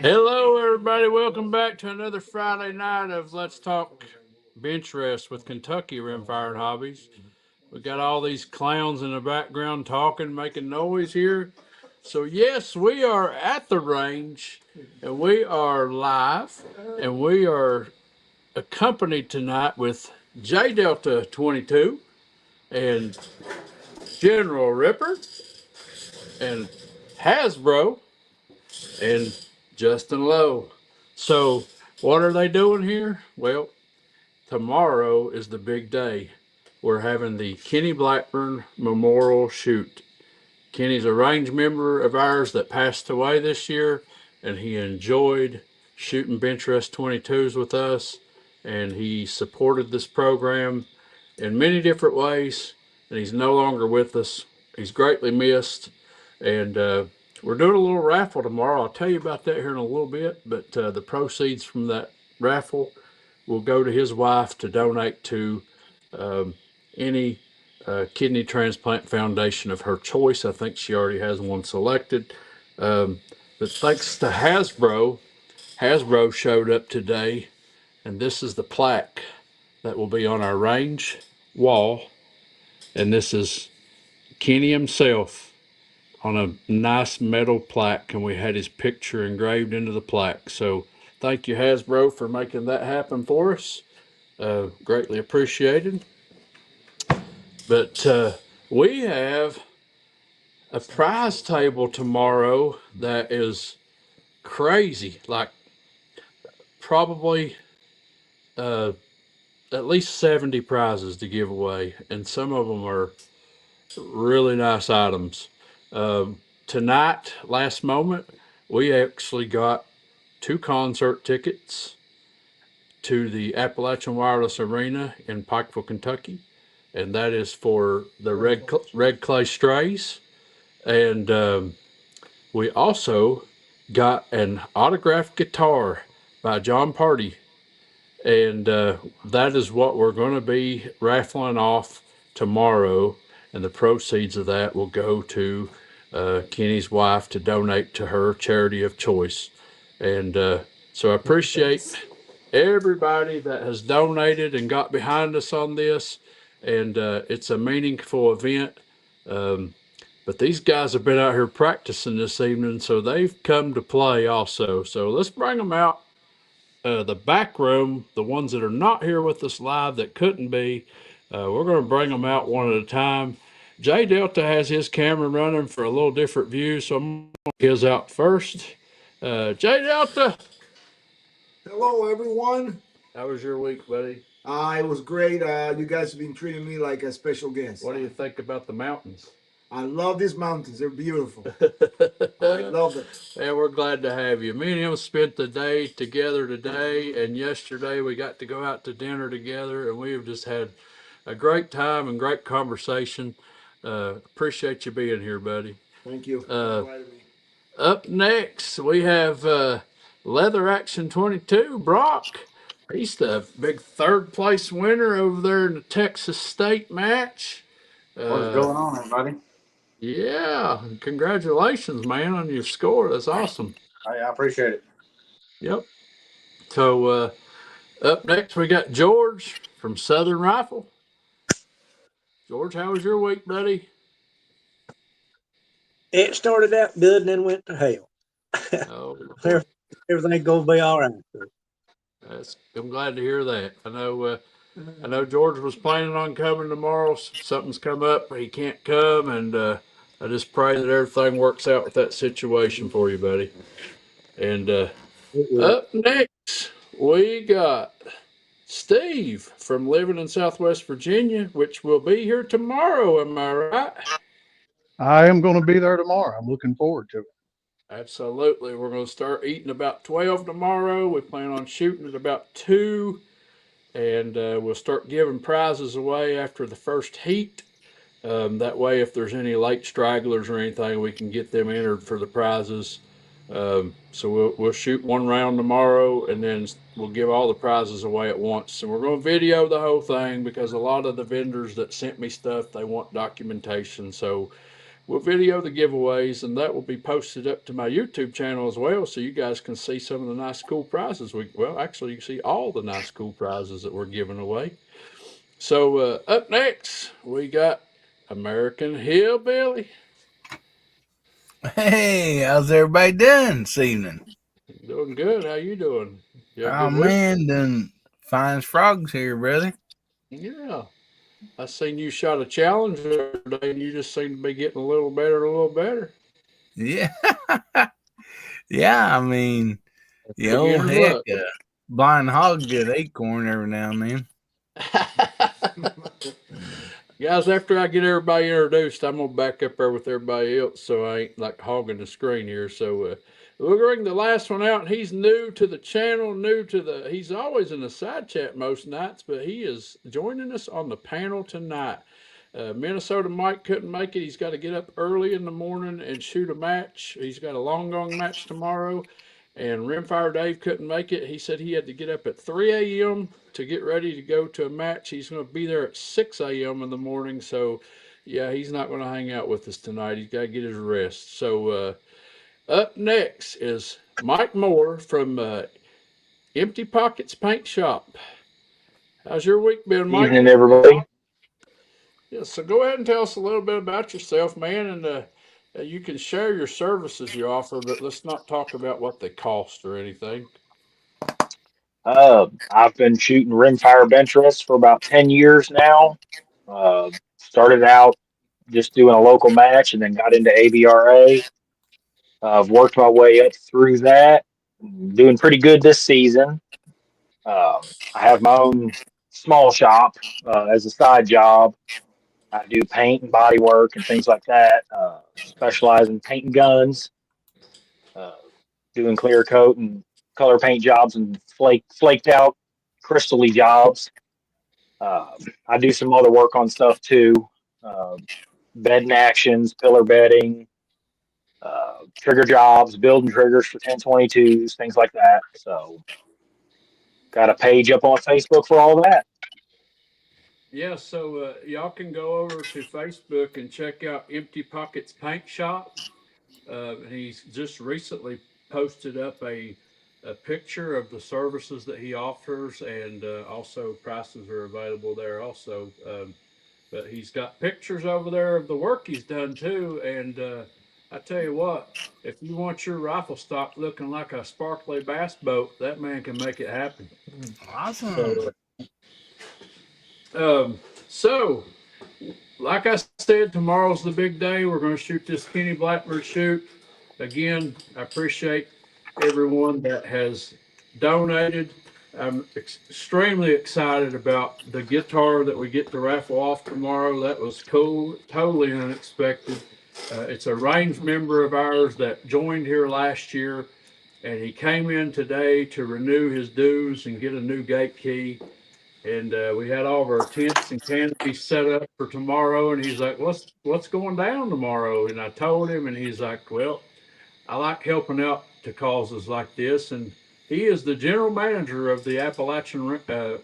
Hello, everybody. Welcome back to another Friday night of Let's Talk Benchrest with Kentucky Rimfire and Hobbies. We got all these clowns in the background talking, making noise here. So, yes, we are at the range and we are live and we are accompanied tonight with J Delta 22 and General Ripper and Hasbro and Justin Lowe. So, what are they doing here? Well, tomorrow is the big day. We're having the Kenny Blackburn Memorial Shoot. Kenny's a range member of ours that passed away this year, and he enjoyed shooting Benchrest 22s with us, and he supported this program in many different ways, and he's no longer with us. He's greatly missed, and we're doing a little raffle tomorrow. I'll tell you about that here in a little bit, but the proceeds from that raffle will go to his wife to donate to um, any kidney transplant foundation of her choice. I think she already has one selected. Um, but thanks to Hasbro, Hasbro showed up today, and this is the plaque that will be on our range wall. And this is Kenny himself on a nice metal plaque, and we had his picture engraved into the plaque. So thank you, Hasbro, for making that happen for us. Greatly appreciated. But we have a prize table tomorrow that is crazy. Like probably uh, at least 70 prizes to give away, and some of them are really nice items. Tonight, last moment, we actually got two concert tickets to the Appalachian Wireless Arena in Pikeville, Kentucky, and that is for the Red Clay Strays. And we also got an autographed guitar by John Party, and that is what we're going to be raffling off tomorrow. And the proceeds of that will go to Kenny's wife to donate to her charity of choice. And so I appreciate everybody that has donated and got behind us on this. And it's a meaningful event. Um, but these guys have been out here practicing this evening, so they've come to play also. So let's bring them out. The back room, the ones that are not here with us live that couldn't be, we're going to bring them out one at a time. J Delta has his camera running for a little different view, so I'm going to get his out first. J Delta, Hello, everyone. how was your week, buddy? It was great. You guys have been treating me like a special guest. What do you think about the mountains? I love these mountains. They're beautiful. I love it. And we're glad to have you. Me and him spent the day together today, and yesterday we got to go out to dinner together, and we have just had a great time and great conversation. Appreciate you being here, buddy. Thank you. Uh, Up next, we have Leather Action 22, Brock. He's the big third place winner over there in the Texas State match. What's going on, everybody? Yeah, congratulations, man, on your score. That's awesome. I appreciate it. Yep. So up next, we got George from Southern Rifle. George, how was your week, buddy? It started out good and then went to hell. Oh, Everything gonna be all right. I'm glad to hear that. I know George was planning on coming tomorrow. Something's come up, he can't come, and I just pray that everything works out with that situation for you, buddy. And up next, we got Steve from living in Southwest Virginia, which will be here tomorrow. Am I right? I am going to be there tomorrow. I'm looking forward to it. Absolutely. We're going to start eating about 12 tomorrow. We plan on shooting at about 2, and we'll start giving prizes away after the first heat. That way, if there's any late stragglers or anything, we can get them entered for the prizes. So we'll shoot one round tomorrow, and then we'll give all the prizes away at once. And we're going to video the whole thing because a lot of the vendors that sent me stuff, they want documentation. So we'll video the giveaways, and that will be posted up to my YouTube channel as well, so you guys can see some of the nice, cool prizes. Well, actually, you can see all the nice, cool prizes that we're giving away. So up next, we got American Hillbilly. Hey, how's everybody doing this evening? Doing good. How you doing? You have a Oh good week? man, doing fine as frogs here, brother. Yeah. I seen you shot a challenge the other day, and you just seem to be getting a little better, a little better. Yeah, yeah. I mean, Beginner's heck, luck. blind hog get acorn every now and then. Guys, after I get everybody introduced, I'm gonna back up there with everybody else, so I ain't like hogging the screen here. So we'll bring the last one out. He's new to the channel, he's always in the side chat most nights, but he is joining us on the panel tonight. Minnesota Mike couldn't make it. He's got to get up early in the morning and shoot a match. He's got a long gong match tomorrow. And Rimfire Dave couldn't make it. He said he had to get up at 3 a.m. to get ready to go to a match. He's going to be there at 6 a.m. in the morning. So, yeah, he's not going to hang out with us tonight. He's got to get his rest. So, up next is Mike Moore from Empty Pockets Paint Shop. How's your week been, Mike? Evening, everybody. Yeah, so go ahead and tell us a little bit about yourself, man, and you can share your services you offer, but let's not talk about what they cost or anything. I've been shooting Rimfire Benchrest for about 10 years now. Started out just doing a local match and then got into ABRA. I've worked my way up through that, doing pretty good this season. I have my own small shop as a side job. I do paint and body work and things like that. Specialize in painting guns, uh, doing clear coat and color paint jobs and flaked out crystally jobs. I do some other work on stuff too, uh, bedding actions, pillar bedding, trigger jobs, building triggers for 1022s, things like that. So, got a page up on Facebook for all that. Yeah, so y'all can go over to Facebook and check out Empty Pockets Paint Shop. He's just recently posted up a picture of the services that he offers, and also prices are available there also. But he's got pictures over there of the work he's done too. And I tell you what, if you want your rifle stock looking like a sparkly bass boat, that man can make it happen. Awesome. So, like I said, tomorrow's the big day. We're going to shoot this Kenny Blackbird shoot. Again, I appreciate everyone that has donated. I'm extremely excited about the guitar that we get to raffle off tomorrow. That was cool, totally unexpected. It's a range member of ours that joined here last year, and he came in today to renew his dues and get a new gate key. And we had all of our tents and canopies set up for tomorrow. And he's like, "What's going down tomorrow?" And I told him, and he's like, "Well, I like helping out to causes like this." And he is the general manager of the Appalachian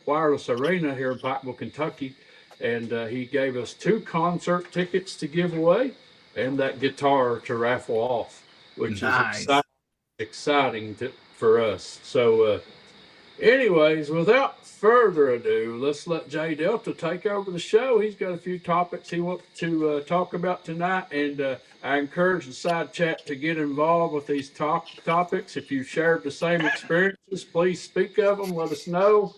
Wireless Arena here in Pikeville, Kentucky. And he gave us 2 concert tickets to give away and that guitar to raffle off, which Nice. is exciting for us. So, anyways, without further ado, let's let Jay Delta take over the show. He's got a few topics he wants to talk about tonight, and I encourage the side chat to get involved with these topics. If you've shared the same experiences, please speak of them. Let us know.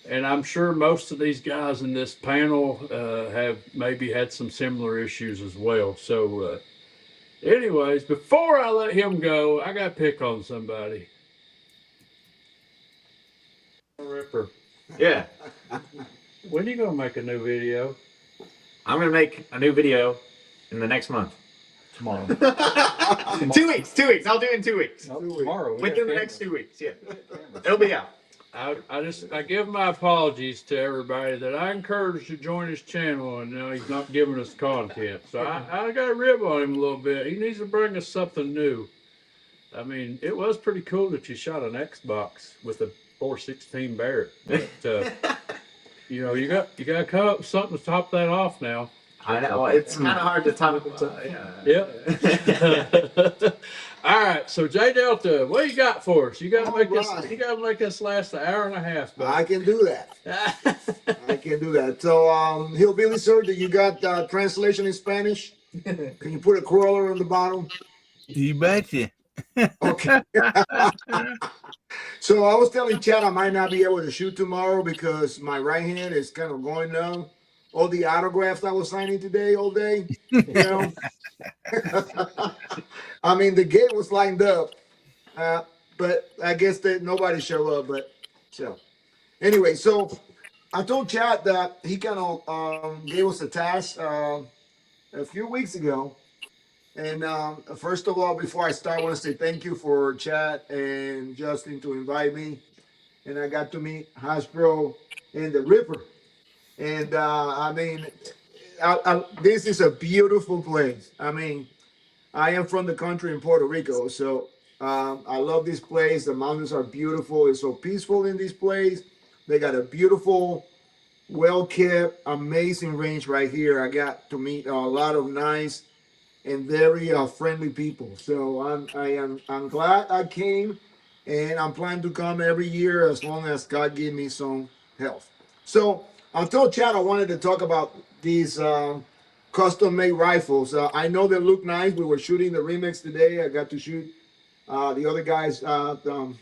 And I'm sure most of these guys in this panel have maybe had some similar issues as well. So, anyways, before I let him go, I got to pick on somebody. Ripper. Yeah, When are you gonna make a new video? I'm gonna make a new video in the next month. Tomorrow. 2 weeks. 2 weeks. I'll do it in 2 weeks. Tomorrow. Within the next 2 weeks. Yeah, it'll be out. I give my apologies to everybody that I encouraged to join his channel, and now he's not giving us content. So I got a rib on him a little bit. He needs to bring us something new. I mean, it was pretty cool that you shot an Xbox with a 416 Barrett, but you know, you got to come up with something to top that off now. I know it's kind of hard to talk about. Yep. All right, so J Delta, what you got for us? You got to make us. Alright. You got to make us last an hour and a half. I can do that. I can do that. So, Hillbilly Sir, do you got translation in Spanish? Can you put a crawler on the bottom? You betcha. Okay. So I was telling Chad I might not be able to shoot tomorrow because my right hand is kind of going numb. All the autographs I was signing today all day, you know. I mean, the gate was lined up, but I guess that nobody showed up. But so anyway, so I told Chad that he kind of gave us a task a few weeks ago. And first of all, before I start, I want to say thank you for Chad and Justin to invite me. And I got to meet Hasbro and the Ripper. And I mean, this is a beautiful place. I mean, I am from the country in Puerto Rico, so I love this place. The mountains are beautiful. It's so peaceful in this place. They got a beautiful, well-kept, amazing range right here. I got to meet a lot of nice and very friendly people. So I'm glad I came, and I'm planning to come every year as long as God give me some health. So I told Chad I wanted to talk about these custom-made rifles. I know they look nice. We were shooting the remix today. I got to shoot the other guy's rifle.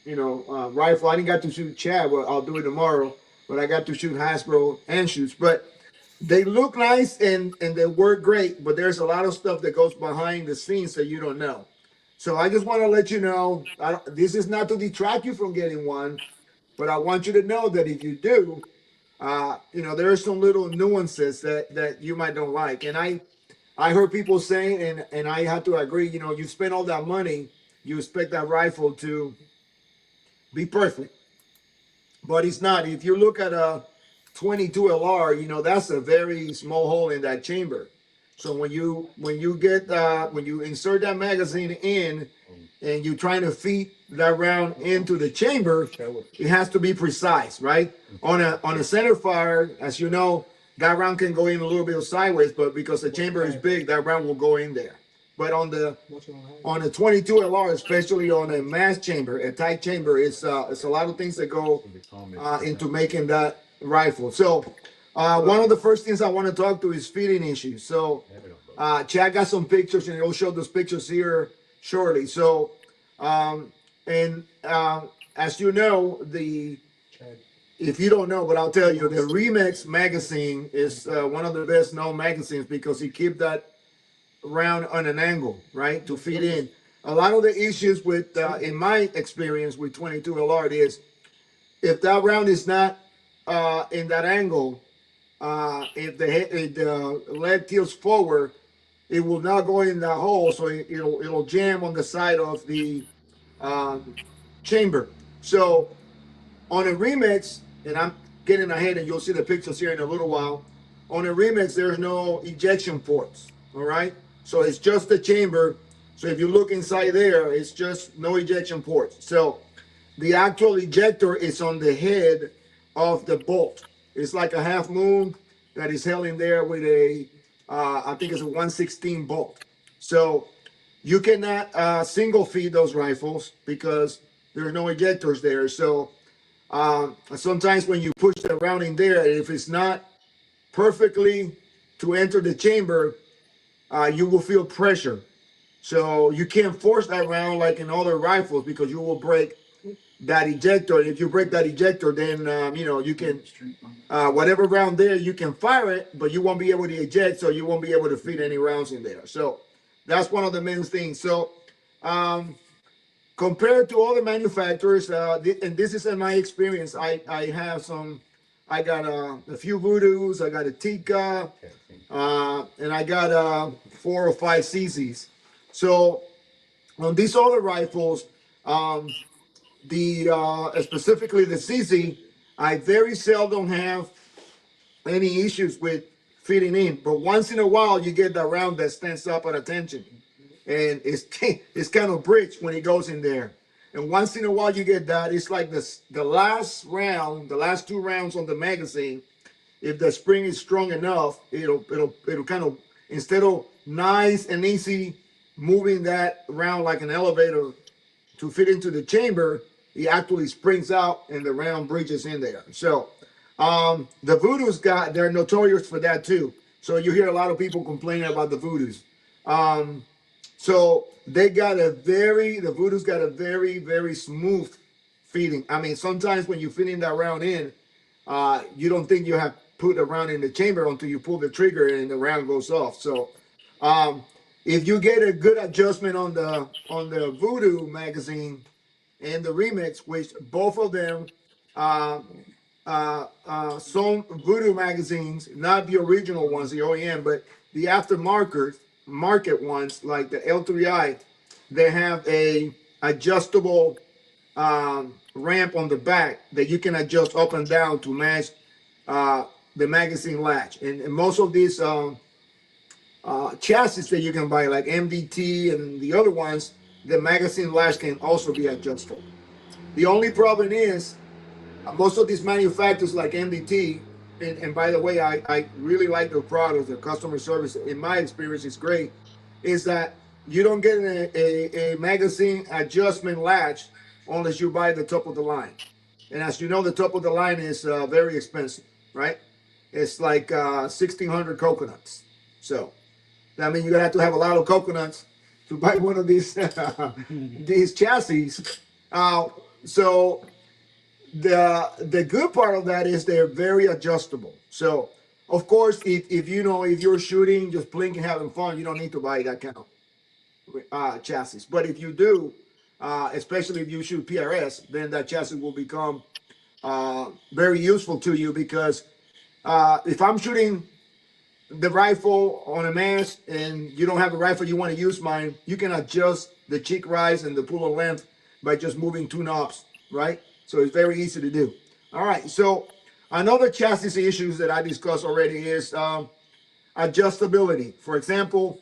I didn't get to shoot Chad, but I'll do it tomorrow. But I got to shoot Hasbro and shoots. But they look nice and they work great, but there's a lot of stuff that goes behind the scenes that you don't know. So I just want to let you know, this is not to detract you from getting one, but I want you to know that if you do, there are some little nuances that you might don't like. And I heard people saying, and I have to agree, you spend all that money, you expect that rifle to be perfect, but it's not. If you look at a 22 LR, that's a very small hole in that chamber. So when you insert that magazine in and you're trying to feed that round into the chamber, it has to be precise, right? On a center fire, as you know, that round can go in a little bit sideways, but because the chamber is big, that round will go in there. But on the 22 LR, especially on a mass chamber, a tight chamber, it's a lot of things that go into making that rifle. So one of the first things I want to talk to is feeding issues. So Chad got some pictures, and he'll show those pictures here shortly. So as you know, if you don't know, but I'll tell you, the Remix magazine is one of the best known magazines because he keeps that round on an angle, right, to feed in. A lot of the issues with, in my experience with 22 LR is if that round is not in that angle, if the lead tilts forward, it will not go in that hole, so it'll jam on the side of the chamber. So on a Remix, and I'm getting ahead, and you'll see the pictures here in a little while. On a Remix, there's no ejection ports. All right, so it's just the chamber. So if you look inside there, it's just no ejection ports. So the actual ejector is on the head of the bolt. It's like a half moon that is held in there with a, I think it's a 116 bolt. So you cannot single feed those rifles because there are no ejectors there. So sometimes when you push the round in there, if it's not perfectly to enter the chamber, you will feel pressure. So you can't force that round like in other rifles because you will break that ejector. If you break that ejector, then you can whatever round there you can fire it, but you won't be able to eject, so you won't be able to feed any rounds in there. So that's one of the main things. So compared to other manufacturers, and this is in my experience, I have some. I got a few Voodoos, I got a Tika, and I got 4 or 5 CZs. So on these other rifles, specifically the CZ, I very seldom have any issues with fitting in. But once in a while, you get that round that stands up at attention, and it's kind of bridged when it goes in there. And once in a while, you get that. It's like the last round, the last 2 rounds on the magazine. if the spring is strong enough, it'll kind of, instead of nice and easy moving that around like an elevator to fit into the chamber, it actually springs out and the round bridges in there. So the Voodoo's they're notorious for that too. So you hear a lot of people complaining about the Voodoos. So the Voodoo's got a very, very smooth feeding. I mean, sometimes when you're fitting that round in, you don't think you have put a round in the chamber until you pull the trigger and the round goes off. So if you get a good adjustment on the Voodoo magazine and the Remix, which both of them some Voodoo magazines, not the original ones, the OEM, but the aftermarket market ones like the L3i, they have a adjustable ramp on the back that you can adjust up and down to match the magazine latch. And most of these chassis that you can buy, like MDT and the other ones, the magazine latch can also be adjustable. The only problem is most of these manufacturers like MDT, and by the way, I really like their product, their customer service, in my experience, is great, is that you don't get a magazine adjustment latch unless you buy the top of the line. And as you know, the top of the line is very expensive, right? It's like 1,600 coconuts. So that means you're gonna have to have a lot of coconuts to buy one of these these chassis. So the good part of that is they're very adjustable. So of course, if you're shooting, just blinking, having fun, you don't need to buy that kind of chassis. But if you do, especially if you shoot PRS, then that chassis will become very useful to you, because if I'm shooting the rifle on a mast and you don't have a rifle, you want to use mine, you can adjust the cheek rise and the puller length by just moving two knobs, right? So it's very easy to do. All right, so another chassis issues that I discussed already is adjustability. For example,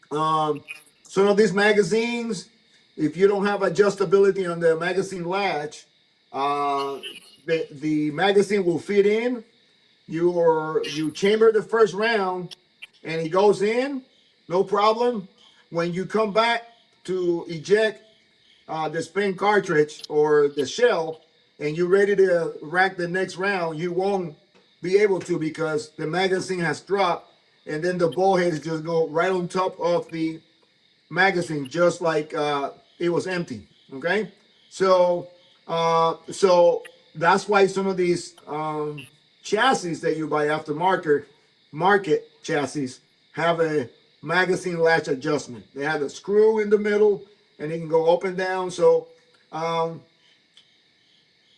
some of these magazines, if you don't have adjustability on the magazine latch, the magazine will fit in. You chamber the first round and it goes in, no problem. When you come back to eject the spent cartridge or the shell and you're ready to rack the next round, you won't be able to, because the magazine has dropped, and then the ball heads just go right on top of the magazine, just like it was empty. Okay, so that's why some of these chassis that you buy aftermarket market chassis have a magazine latch adjustment. They have a screw in the middle and it can go up and down. So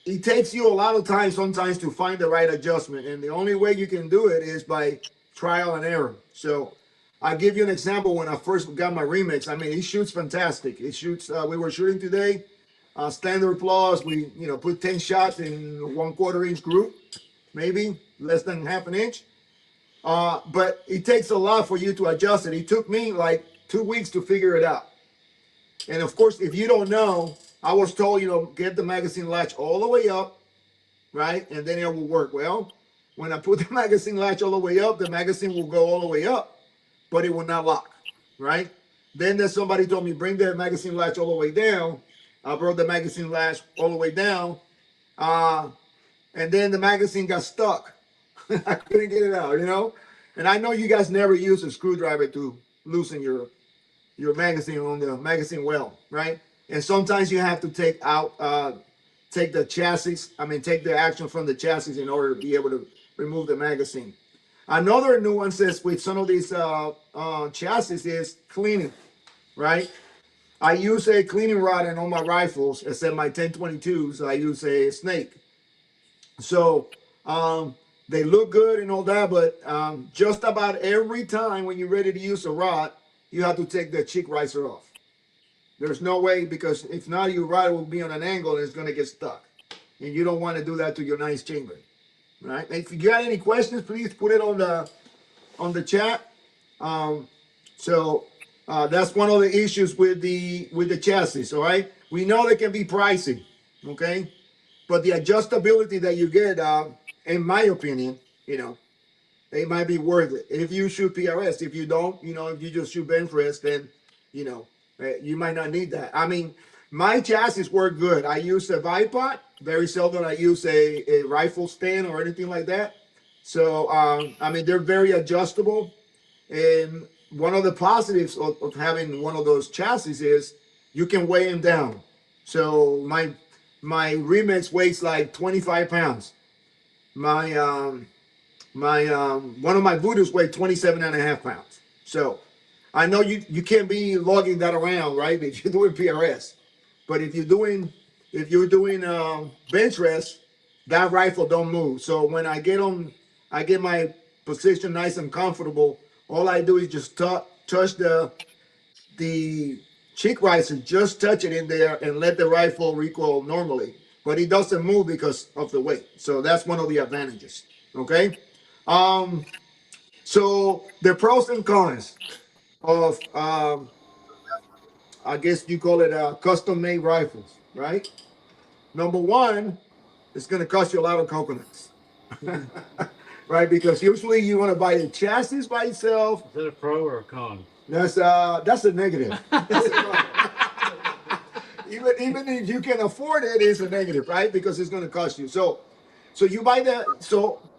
it takes you a lot of time sometimes to find the right adjustment, and the only way you can do it is by trial and error. So I'll give you an example. When I first got my Remix, I mean, it shoots fantastic. It shoots, we were shooting today, standard plus, we put 10 shots in 1/4 inch group, maybe less than half an inch. But it takes a lot for you to adjust it. It took me like 2 weeks to figure it out. And of course, if you don't know, I was told, get the magazine latch all the way up, right? And then it will work. Well, when I put the magazine latch all the way up, the magazine will go all the way up, but it will not lock, right? Then there's somebody told me, bring the magazine latch all the way down. I brought the magazine latch all the way down. And then the magazine got stuck. I couldn't get it out, And I know you guys never use a screwdriver to loosen your magazine on the magazine well, right? And sometimes you have to take the chassis, take the action from the chassis in order to be able to remove the magazine. Another nuances with some of these chassis is cleaning, right? I use a cleaning rod in all my rifles, except my 1022s, I use a snake. So they look good and all that, but just about every time when you're ready to use a rod, you have to take the cheek riser off. There's no way, because if not, your rod will be on an angle and it's going to get stuck. And you don't want to do that to your nice chamber, right? If you got any questions, please put it on the chat. So that's one of the issues with the chassis, all right? We know they can be pricey, okay? But the adjustability that you get, in my opinion, you know, they might be worth it. If you shoot PRS, if you don't, if you just shoot Benchrest, then, you know, you might not need that. I mean, my chassis work good. I use a bipod. Very seldom I use a rifle stand or anything like that. So, I mean, they're very adjustable. And one of the positives of having one of those chassis is you can weigh them down. So my Remix weighs like 25 pounds. My one of my Voodoos weigh 27 and a half pounds. So I know you can't be lugging that around, right? If you're doing PRS. But if you're doing bench rest, that rifle don't move. So when I get my position nice and comfortable. All I do is just touch the cheek riser, just touch it in there and let the rifle recoil normally. But it doesn't move because of the weight. So that's one of the advantages. Okay. So the pros and cons of I guess you call it custom made rifles, right? Number one, it's going to cost you a lot of coconuts, right? Because usually you want to buy the chassis by itself. Is that a pro or a con? That's a negative. Even if you can afford it, it's a negative, right? Because it's going to cost you. So you buy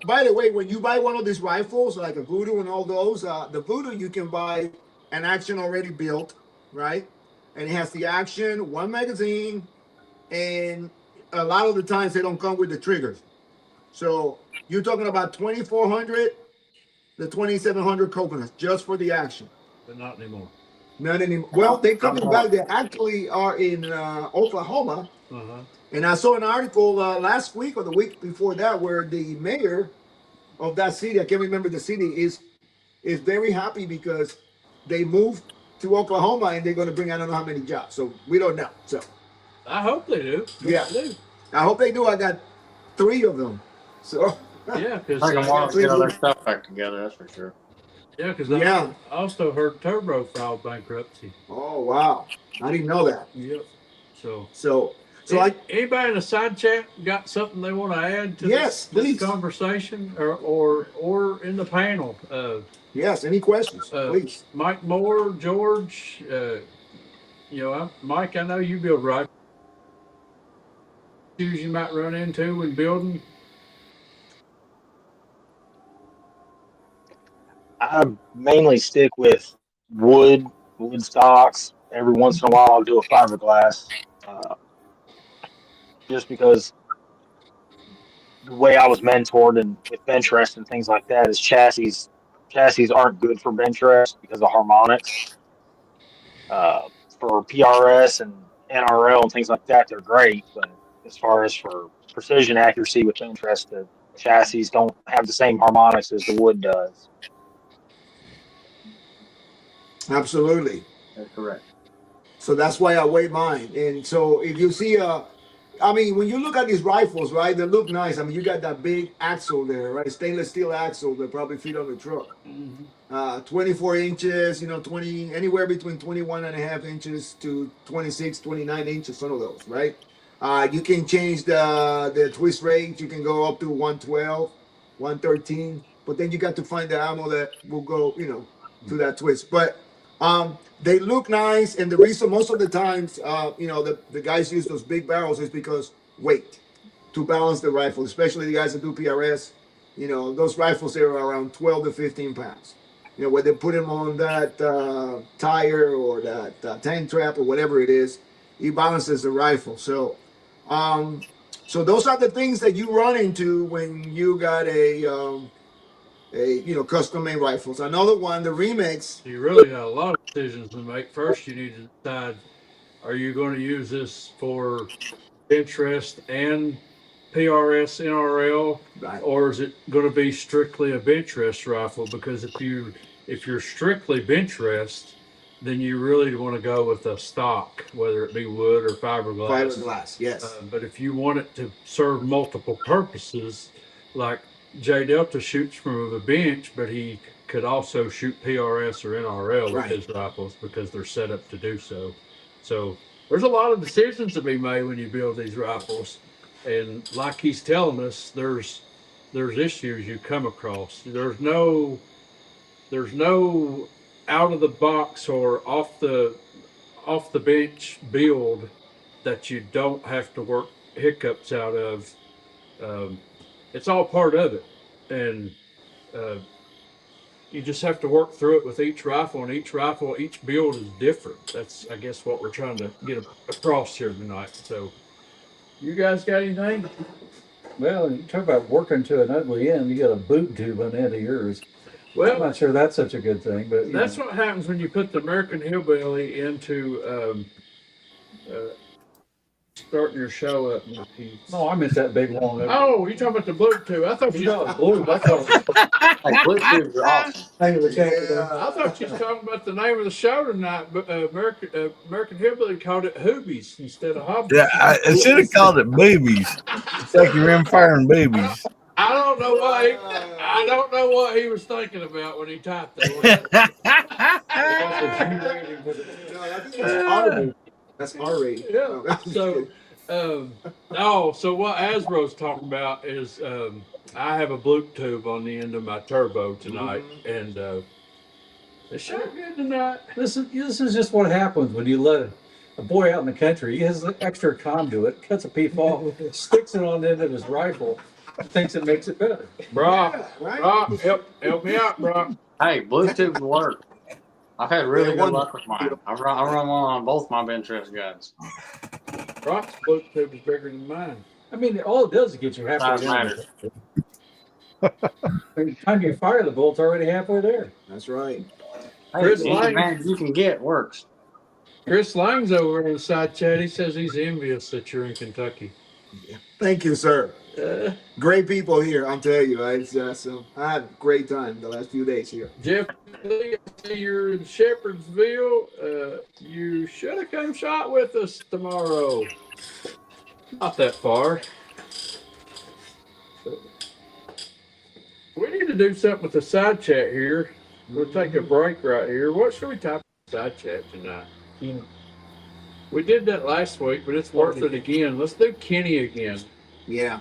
by the way, when you buy one of these rifles, like a Voodoo and all those, the Voodoo you can buy an action already built, right? And it has the action, one magazine, and a lot of the times they don't come with the triggers. So you're talking about 2,400 to 2,700 coconuts just for the action. But not anymore. Not anymore. Well, they coming back. They actually are in Oklahoma. Uh-huh. And I saw an article last week or the week before that where the mayor of that city, I can't remember the city, is very happy because they moved to Oklahoma and they're going to bring I don't know how many jobs. So we don't know. So I hope they do. yeah, They do. I hope they do. I got 3 of them. So Yeah, because I can want to get all their stuff back together. That's for sure. Yeah. I also heard Turbo filed bankruptcy. Oh wow, I didn't know that. Yep. So Anybody in the side chat got something they want to add to Yes, this please. conversation or in the panel? Yes, any questions, please. Mike Moore, George, Mike, I know you build rifles. Issues you might run into when building. I mainly stick with wood stocks. Every once in a while, I'll do a fiberglass, uh, just because the way I was mentored and with Benchrest and things like that is chassis aren't good for Benchrest because of harmonics. Uh, for PRS and NRL and things like that, they're great, but as far as for precision accuracy with Benchrest, the chassis don't have the same harmonics as the wood does. Absolutely. That's correct. So that's why I weigh mine. And so if you see I mean, when you look at these rifles, right, they look nice. I mean, you got that big axle there, right? Stainless steel axle that probably fit on the truck. 24 inches, 20, anywhere between 21 and a half inches to 26, 29 inches, some of those, right? You can change the twist rate. You can go up to 112, 113, but then you got to find the ammo that will go, to that twist. But they look nice, and the reason most of the times, the guys use those big barrels is because weight to balance the rifle, especially the guys that do PRS. Those rifles are around 12 to 15 pounds. When they put them on that tire or that tank trap or whatever it is, it balances the rifle. So those are the things that you run into when you got a custom made rifles. Another one, the Remix. You really got a lot of decisions to make. First, you need to decide: are you going to use this for Benchrest and PRS NRL, Right. or is it going to be strictly a Benchrest rifle? Because if you're strictly Benchrest, then you really want to go with a stock, whether it be wood or fiberglass. Fiberglass, yes. But if you want it to serve multiple purposes, like J Delta shoots from a bench, but he could also shoot PRS or NRL with Right. his rifles because they're set up to do so. So there's a lot of decisions to be made when you build these rifles. And like he's telling us, there's there's issues you come across. There's no out of the box or off the bench build that you don't have to work hiccups out of. Um, it's all part of it, and uh, you just have to work through it with each rifle. And each build is different. That's, I guess, what we're trying to get across here tonight. So, you guys got anything? Well, you talk about working to an ugly end. You got a boot tube on the end of yours. I'm Well, not sure that's such a good thing, but that's what happens when you put the American Hillbilly into starting your show up. no, I meant that big long. Oh, you talking about the blue too? I thought You you. know, it's blue. I thought it was Hey, Bluetooth are awesome. name of the camp. I thought you was talking about the name of the show tonight, but American Hillbilly called it Hobbies instead of Hobbies. Yeah, I should have called it Boobies. Kentucky Rimfire and Boobies. I don't know what he was thinking about when he typed that. No, I think that's R-rated. That's R-rated. Yeah. No, So what Asbro's talking about is I have a blue tube on the end of my turbo tonight, and it shot good tonight. This is just what happens when you let a boy out in the country. He has an extra conduit, cuts a piece off, sticks it on the end of his rifle, thinks it makes it better. Brock, right? Brock, help me out, Brock. Hey, Bluetooth will work. I've had really Yeah, good luck with mine. I run one on both my Benchrest guns. Brock's blue tube is bigger than mine. I mean, all it does is get you halfway Size down. matters. By the time you fire the bullet's already halfway there. That's right. Hey, Chris any Lang. advantage you can get works. Chris Lang's over in the side chat. He says he's envious that you're in Kentucky. Thank you, sir. Uh, Great people here. I'm telling you, it's so I had a great time the last few days here. Jeff Lee, I see you're in Shepherdsville. You should have come shot with us tomorrow. Not that far. We need to do something with the side chat here. We'll take a break right here. What should we type in the side chat tonight? We did that last week, but it's worth it again. Let's do Kenny again. Yeah.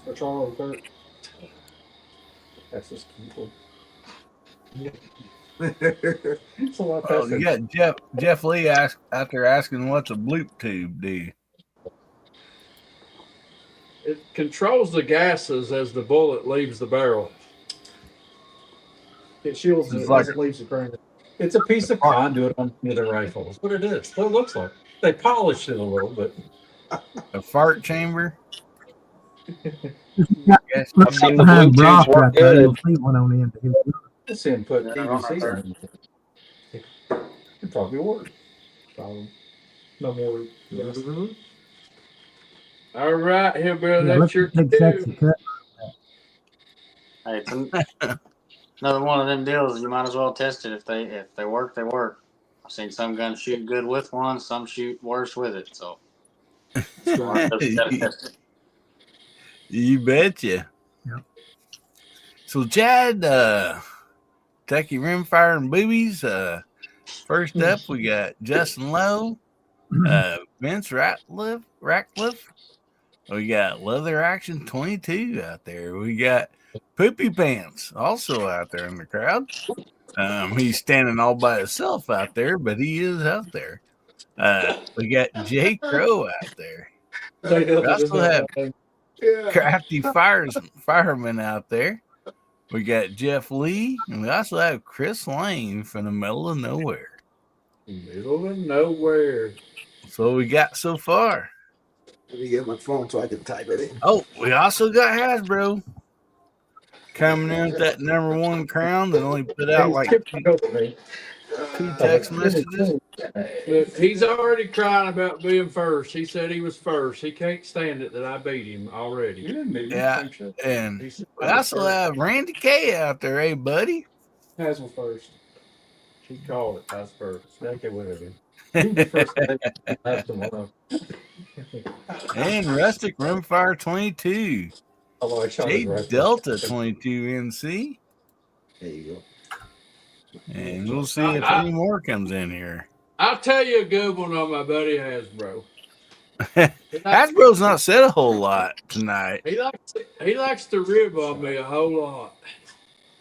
What's wrong with her? That's just people. It's a lot Well, faster. you got Jeff Lee out there asking what's a bloop tube do. It controls the gases as the bullet leaves the barrel. It shields It's it, like- doesn't leave the current. It's a piece of conduit on the other rifle. That's what it is. That's what it looks like. They polished it a little, but A fart chamber. Yes. I've seen the Bluetooths work good. this input Yeah, PVC right. on it. It probably work. No more. Mhm. All right, Hillbilly, that's your cue. Hey, it's another one of them deals. You might as well test it. If they work, they work. I've seen some guns shoot good with one, some shoot worse with it. So gotta test it. You betcha. Yep. So Chad, Kentucky Rimfire and Boobies. First up, we got Justin Lowe, Vince Ratcliffe. We got Leather Action 22 out there. We got Poopy Pants also out there in the crowd. He's standing all by himself out there, but he is out there. We got Jay Crow out there. We also have Yeah. Crafty Fireman out there. We got Jeff Lee, and we also have Chris Lane from the middle of nowhere. Middle of nowhere. So we got so far. Let me get my phone so I can type it in. Oh, we also got Hasbro coming in with that #1 crown that only put out like two text messages. But he's already crying about being first. He said he was first. He can't stand it that I beat him already. Yeah, and He said, we also have Randy K out there. Hey, buddy. Hazel first. he called it. I was first. Okay, whatever. You be first. That's tomorrow. And Rustic Rimfire 22. Although I shot J his rifle. Delta 22 NC. There you go. And we'll see if any more comes in here. I'll tell you a good one on my buddy Hasbro. Hasbro's not said a whole lot tonight. He likes to rib on me a whole lot.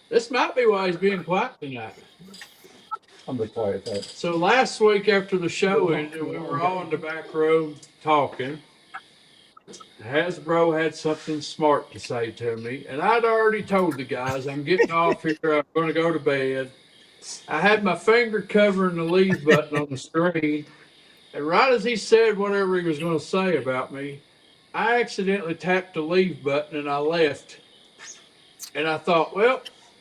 This might be why he's being quiet tonight. I'm the quiet type. So last week after the show ended, we were all in the back room talking. Hasbro had something smart to say to me, and I'd already told the guys, I'm getting off here, I'm going to go to bed. I had my finger covering the leave button on the screen, and right as he said whatever he was going to say about me, I accidentally tapped the leave button and I left. And I thought, well,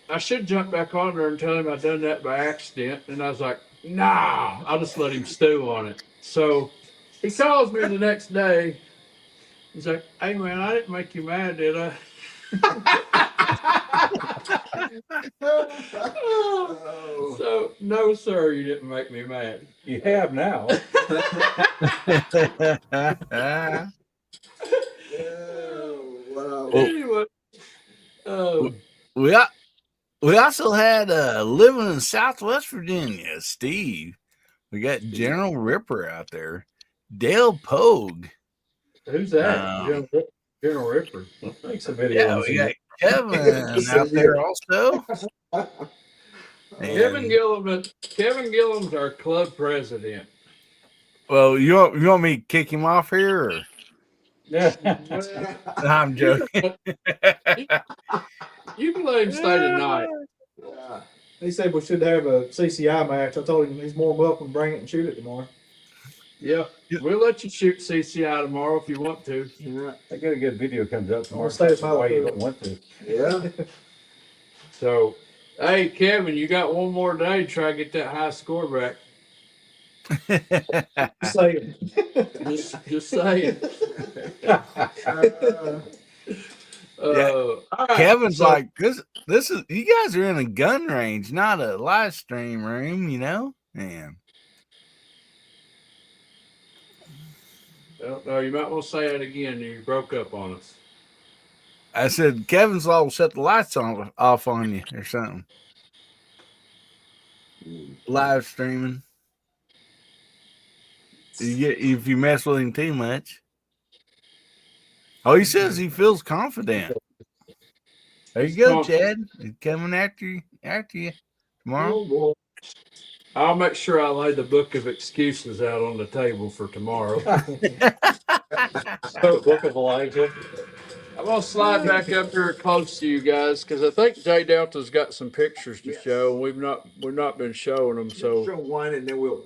I should jump back on there and tell him I done that by accident. And I was like, nah, I'll just let him stew on it. So he calls me the next day. He's like, hey man, I didn't make you mad, did I? So no, sir, you didn't make me mad. You have now. Wow. Anyway, we also had living in Southwest Virginia, Steve. We got General Ripper out there, Dale Pogue. Who's that? General Ripper. Make some videos. Yeah, we got Kevin out there also. Kevin Gillum's our club president. Well, you want me to kick him off here? Or? Yeah. I'm joking. You can let him stay tonight. Yeah. He said we should have a CCI match. I told him he's more than welcome to bring it and shoot it tomorrow. Yeah, we'll let you shoot CCI tomorrow if you want to. Yeah. I got a good video comes up tomorrow. I'll stay at my why you food. don't want to. Yeah. So, hey, Kevin, you got one more day to try to get that high score back. Say Just saying. All right, Kevin's so- like, this is, you guys are in a gun range, not a live stream room, you know? Man. No, you might want to say it again. You broke up on us. I said, Kevin's law will shut the lights off on you or something. Live streaming. If you mess with him too much. Oh, he says he feels confident. There you go, Chad. He's coming after you tomorrow. Oh, boy. I'll make sure I lay the book of excuses out on the table for tomorrow. Book of Elijah. I'm gonna slide back up here close to you guys because I think J Delta's got some pictures to show. We've not been showing them. Show So, one and then we'll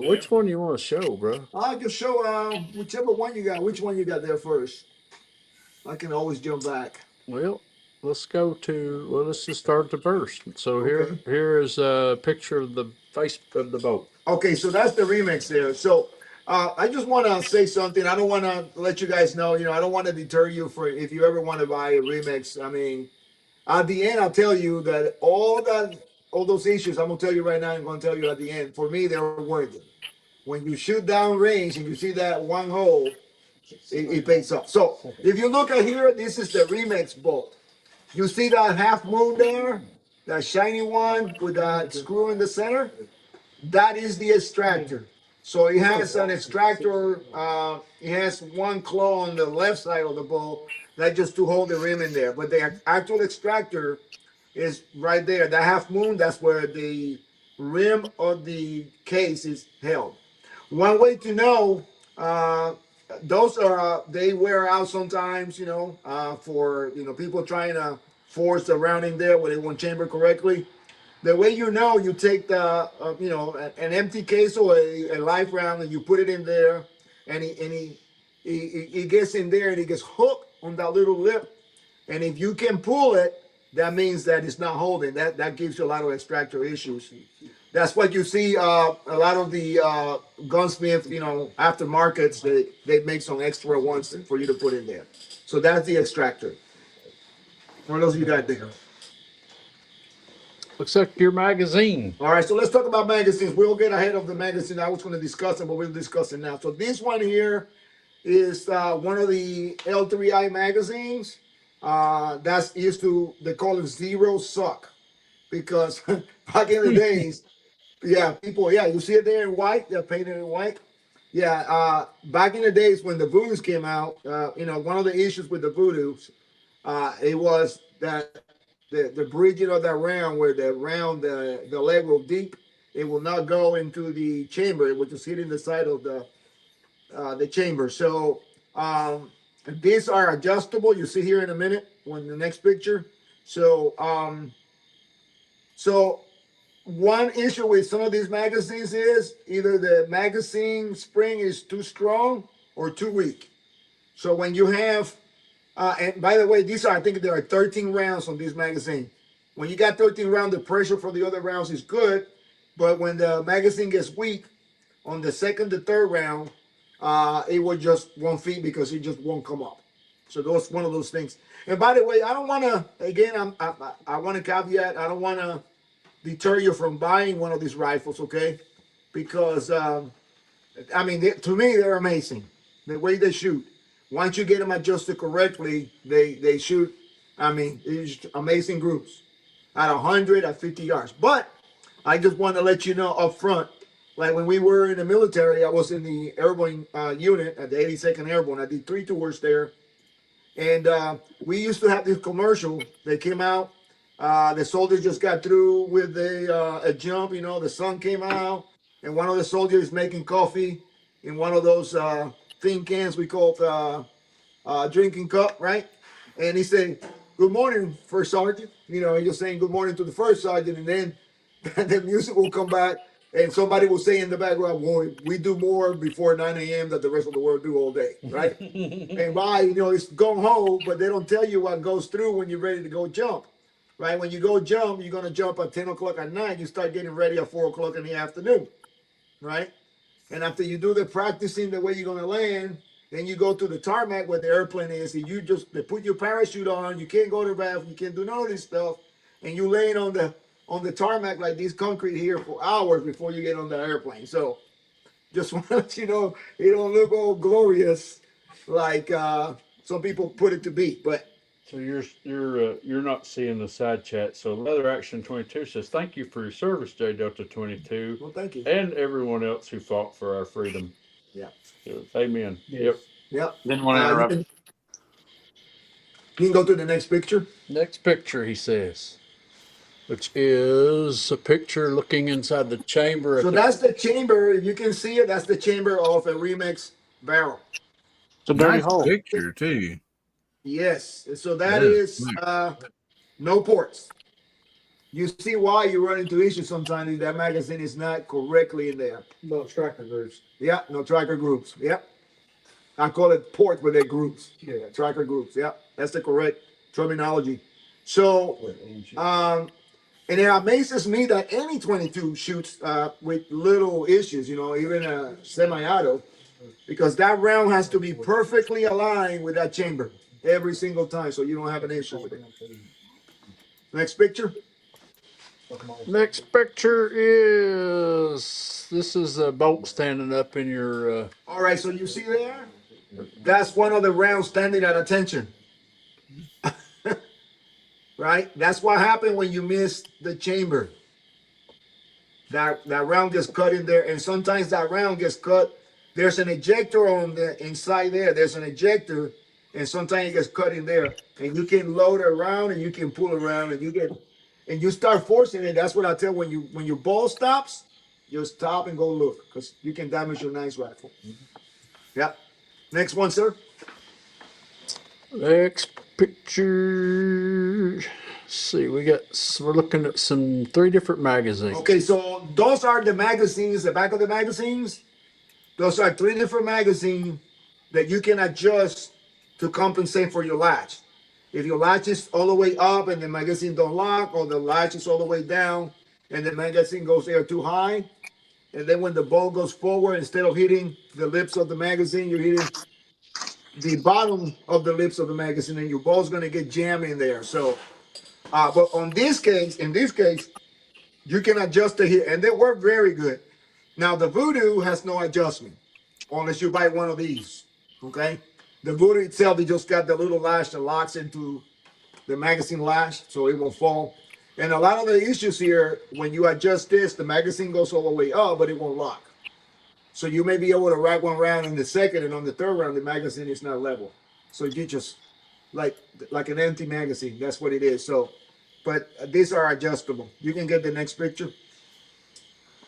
which one you want to show, bro? I can show whichever one you got. Which one you got there first? I can always jump back. Well, let's just start the first. So Okay. here is a picture of the face of the boat. Okay, so that's the remix there. So I just want to say something. I don't want to let you guys know. I don't want to deter you for if you ever want to buy a remix. I mean, at the end, I'll tell you that all those issues. I'm gonna tell you right now. I'm gonna tell you at the end. For me, they're worth it. When you shoot down range and you see that one hole, it pays off. So if you look at here, this is the remix bolt. You see that half moon there, that shiny one with that screw in the center? That is the extractor. So it has an extractor. It has one claw on the left side of the bolt that just to hold the rim in there. But the actual extractor is right there. That half moon, that's where the rim of the case is held. One way to know, those are they wear out sometimes, for people trying to force the rounding there where they won't chamber correctly. The way you take the an empty case or a live round and you put it in there, and it gets in there and it gets hooked on that little lip, and if you can pull it, that means that it's not holding. That gives you a lot of extractor issues. That's what you see. A lot of the gunsmith, aftermarkets, they make some extra ones for you to put in there. So that's the extractor. What else you got there? Looks like your magazine. All right, so let's talk about magazines. We'll get ahead of the magazine. I was going to discuss it, but we'll discuss it now. So this one here is one of the L3I magazines. That's used to, they call it Zero Suck, because back in the days, you see it there in white. They're painted in white. Yeah, back in the days when the Voodoos came out, one of the issues with the Voodoos, it was that the bridging of that round, where the leg will deep, it will not go into the chamber. It will just hit in the side of the chamber. So these are adjustable. You see here in a minute when the next picture. So one issue with some of these magazines is either the magazine spring is too strong or too weak. So when you have, and by the way, I think there are 13 rounds on this magazine. When you got 13 rounds, the pressure for the other rounds is good. But when the magazine gets weak on the second to third round, it will just won't feed because it just won't come up. So those one of those things. And by the way, I don't want to, again, I want to caveat, I don't want to deter you from buying one of these rifles, okay? Because to me, they're amazing. The way they shoot. Once you get them adjusted correctly, they shoot. It's amazing groups at 100, at 50 yards. But I just want to let you know up front, like when we were in the military, I was in the airborne unit at the 82nd Airborne. I did 3 tours there. And we used to have this commercial that came out. The soldiers just got through with a jump. The sun came out, and one of the soldiers is making coffee in one of those thin cans we call drinking cup, right? And he said, "Good morning, First Sergeant." He's just saying good morning to the First Sergeant, and then the music will come back, and somebody will say in the background, "Well, we do more before 9 a.m. that the rest of the world do all day," right? And it's gung ho, but they don't tell you what goes through when you're ready to go jump. Right, when you go jump, you're gonna jump at 10 o'clock at night. You start getting ready at 4 o'clock in the afternoon, right? And after you do the practicing the way you're gonna land, then you go to the tarmac where the airplane is, and they put your parachute on. You can't go to the bathroom. You can't do none of this stuff, and you laying on the tarmac like this concrete here for hours before you get on the airplane. So, just want to let you know, it don't look all glorious like some people put it to be, but. So you're not seeing the side chat. So Leather Action 22 says, "Thank you for your service, J Delta 22, Well, thank you. and everyone else who fought for our freedom." Yeah. So, amen. Yes. Yep. Didn't want to interrupt. You can go to the next picture. Next picture, he says, which is a picture looking inside the chamber. So that's the chamber. If you can see it, that's the chamber of a Remix barrel. It's a dirty Nice hole. picture too. Yes. So that Yes. is no ports. You see why you run into issues sometimes if that magazine is not correctly in there. No tracker groups. Yeah, no tracker groups. Yep. I call it port, but they're groups. Yeah, tracker groups. Yep. That's the correct terminology. So and it amazes me that any 22 shoots with little issues, even a semi-auto, because that round has to be perfectly aligned with that chamber every single time, so you don't have an issue with it. Next picture. Next picture this is a bolt standing up in your. All right, so you see there? That's one of the rounds standing at attention. Right? That's what happened when you miss the chamber. That round gets cut in there, and sometimes that round gets cut. There's an ejector on the inside there. There's an ejector, and sometimes it gets cut in there. And you can load it around, and you can pull around, and you start forcing it. That's what I tell when your ball stops, you stop and go look, because you can damage your nice rifle. Yeah. Next one, sir. Next picture. Let's see, we're looking at 3 different magazines. Okay, so those are the magazines, the back of the magazines. Those are 3 different magazines that you can adjust to compensate for your latch. If your latch is all the way up and the magazine don't lock, or the latch is all the way down and the magazine goes there too high, and then when the ball goes forward, instead of hitting the lips of the magazine, you're hitting the bottom of the lips of the magazine, and your ball's gonna get jammed in there. So, but in this case, you can adjust it here, and they work very good. Now the Voodoo has no adjustment unless you buy one of these. Okay, the Voodoo itself, it just got the little latch that locks into the magazine latch, so it won't fall. And a lot of the issues here, when you adjust this, the magazine goes all the way up, but it won't lock. So you may be able to rack one round in the second, and on the third round, the magazine is not level. So you just like an empty magazine. That's what it is. So, but these are adjustable. You can get the next picture.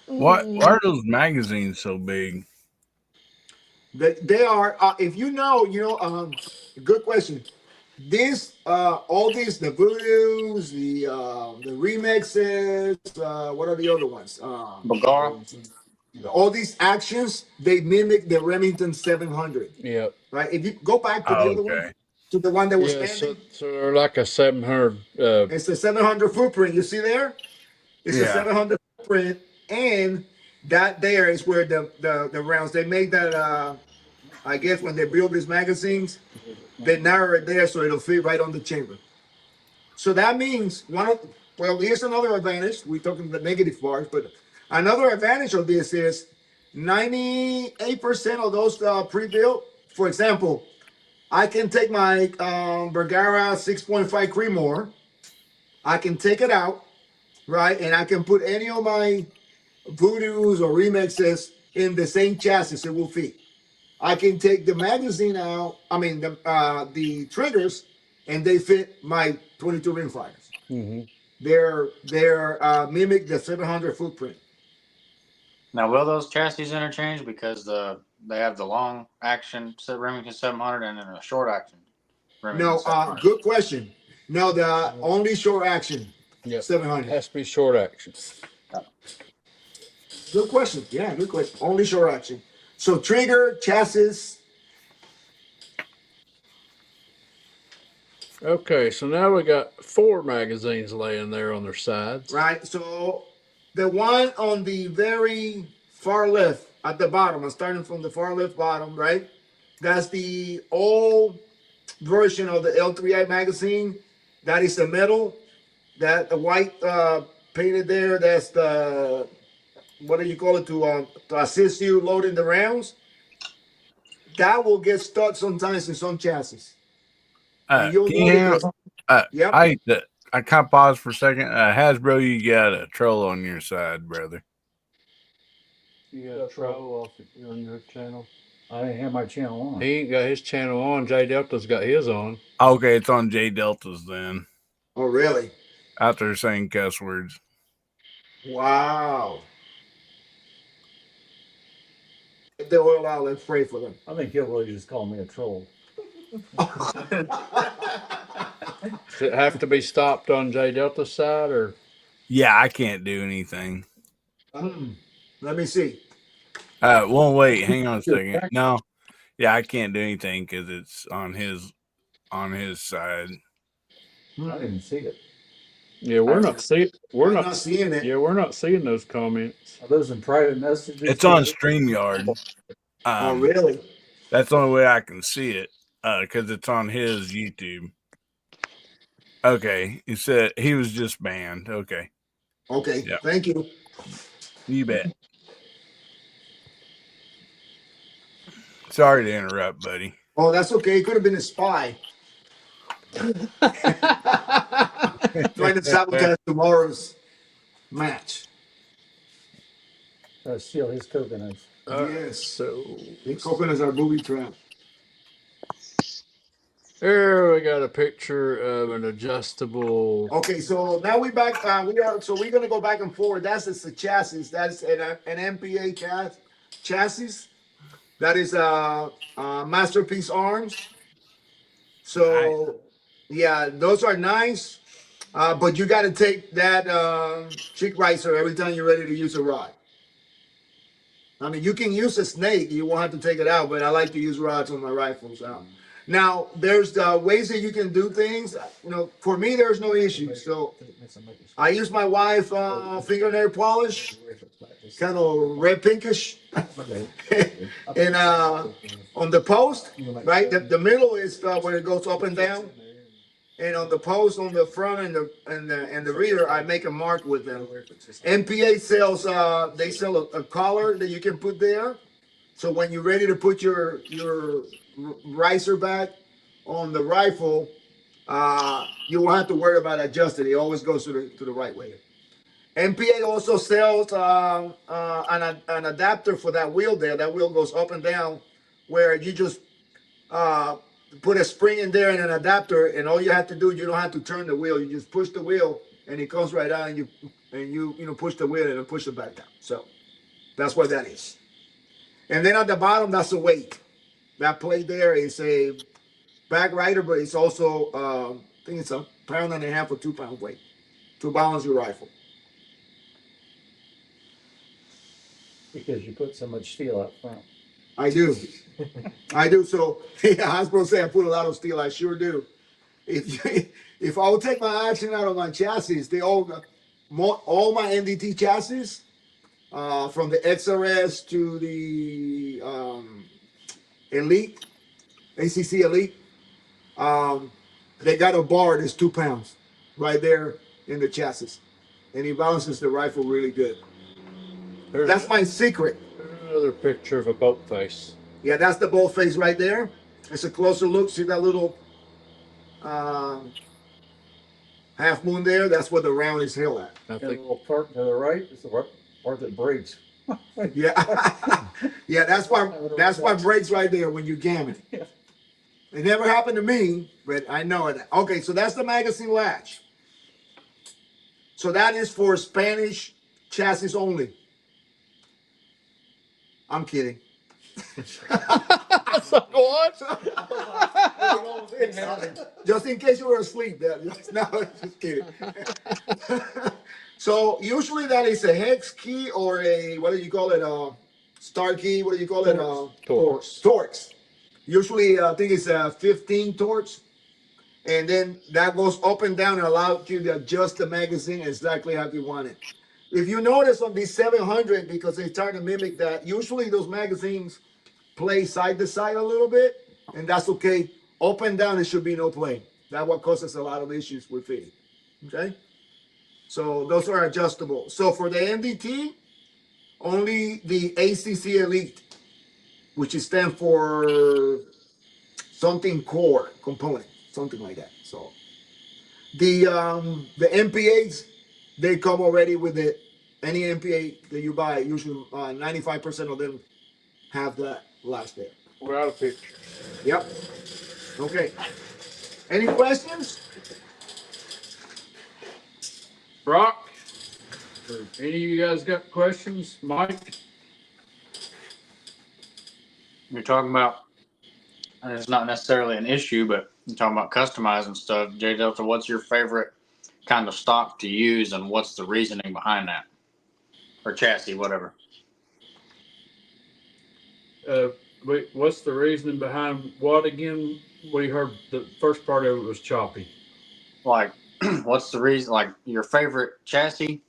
Why are those magazines so big? They are. If you know, good question. This, all these, the voodoos, the remixes. What are the other ones? Bagara. All these actions, they mimic the Remington 700. Yep. Right. If you go back to Oh, the other one, okay. to the one that was Yeah, standing, so they're like a 700. it's the 700 footprint. You see there? It's a Yeah. 700 footprint, and that there is where the rounds they made that. I guess when they build these magazines, they narrow it there so it'll fit right on the chamber. So that means well, here's another advantage. We're talking the negative parts, but another advantage of this is 98% of those pre-built. For example, I can take my Bergara 6.5 Creedmoor. I can take it out, right, and I can put any of my Voodoos or remixes in the same chassis. It will fit. I can take the magazine out. I mean the triggers, and they fit my 22 Rimfires. Mm-hmm. They're mimic the 700 footprint. Now, will those chassis interchange because they have the long action Remington 700 and then a short action Remington No, 700? good question. No, the only short action. Yep. 700. Has to be short action. Good question. Yeah, good question. Only short action. So trigger, chassis. Okay, so now we got 4 magazines laying there on their sides. Right. So the one on the very far left at the bottom, I'm starting from the far left bottom, right? That's the old version of the L3I magazine. That is the metal. That the white painted there, that's the, what do you call it, to assist you loading the rounds. That will get stuck sometimes in some chassis. And you'll notice. Yep. I can't pause for a second. Hasbro, you got a troll on your side, brother. You got a troll on your channel? I didn't have my channel on. He ain't got his channel on. J Delta's got his on. Okay, it's on J Delta's then. Oh, really? Out there saying cuss words. Wow. If they oil out, let's pray for them. I think he'll really just call me a troll. Does it have to be stopped on J Delta's side, or? Yeah, I can't do anything. Let me see. Well, wait, hang on a second. No, yeah, I can't do anything because it's on his side. I didn't see it. Yeah, we're not seeing. We're not seeing it. Yeah, we're not seeing those comments. Are those in private messages? It's on StreamYard. Oh, really? That's the only way I can see it because it's on his YouTube. Okay, he said he was just banned. Okay. Okay. Yep. Thank you. You bet. Sorry to interrupt, buddy. Oh, that's okay. It could have been a spy. Trying to sabotage tomorrow's match. Steal his coconuts. Yes. So The coconuts are booby trap. here we got a picture of an adjustable. Okay, so now we're gonna go back and forward. That's the chassis. That's an MPA chassis. That is Masterpiece Arms. So yeah, those are nice. But you got to take that cheek riser every time you're ready to use a rod. I mean, you can use a snake. You won't have to take it out, but I like to use rods on my rifles. Now, there's ways that you can do things. For me, there's no issue. So I use my wife fingernail polish, kind of red pinkish. And on the post, right, the middle is where it goes up and down. And on the post, on the front and the rear, I make a mark with them. MPA sells, they sell a collar that you can put there. So when you're ready to put your riser back on the rifle, you won't have to worry about adjusting. It always goes to the right way. MPA also sells an adapter for that wheel there. That wheel goes up and down, where you just put a spring in there and an adapter, and all you have to do, you don't have to turn the wheel. You just push the wheel, and it comes right out, and you push the wheel and push it back down. So that's what that is. And then at the bottom, that's the weight. That plate there is a back rider, but it's also I think it's 1.5 pounds or 2 pound weight to balance your rifle. Because you put so much steel up front. I do. I do. So yeah, I was supposed to say I put a lot of steel. I sure do. If I would take my action out of my chassis, all my NDT chassis, from the XRS to the Elite, ACC Elite, they got a bar that's 2 pounds right there in the chassis, and he balances the rifle really good. That's my secret. Another picture of a boat face. Yeah, that's the bolt face right there. It's a closer look. See that little half moon there? That's where the round is held at. And the little part to the right is the part that breaks. Yeah, yeah, that's why breaks right there when you jam it. Yeah. It never happened to me, but I know it. Okay, so that's the magazine latch. So that is for Spanish chassis only. I'm kidding. So what? Just in case you were asleep. No, just kidding. So usually that is a hex key or a, what do you call it? Star key. What do you call it? Torx. Torx. Usually I think it's 15 Torx. And then that goes up and down and allows you to adjust the magazine exactly how you want it. If you notice on these 700, because they try to mimic that, usually those magazines play side to side a little bit, and that's okay. Up and down, it should be no play. That's what causes a lot of issues with fitting. Okay? So those are adjustable. So for the NDT, only the ACC Elite, which is stand for something core component, something like that. So the MPAs, they come already with any MPA that you buy. Usually 95% of them have that last there. We're out of picture. Yep. Okay. Any questions? Brock, any of you guys got questions? Mike? You're talking about, and it's not necessarily an issue, but you're talking about customizing stuff. J Delta, what's your favorite kind of stock to use, and what's the reasoning behind that? Or chassis, whatever. Wait, what's the reasoning behind what again? We heard the first part of it was choppy. Like, what's the reason, like your favorite chassis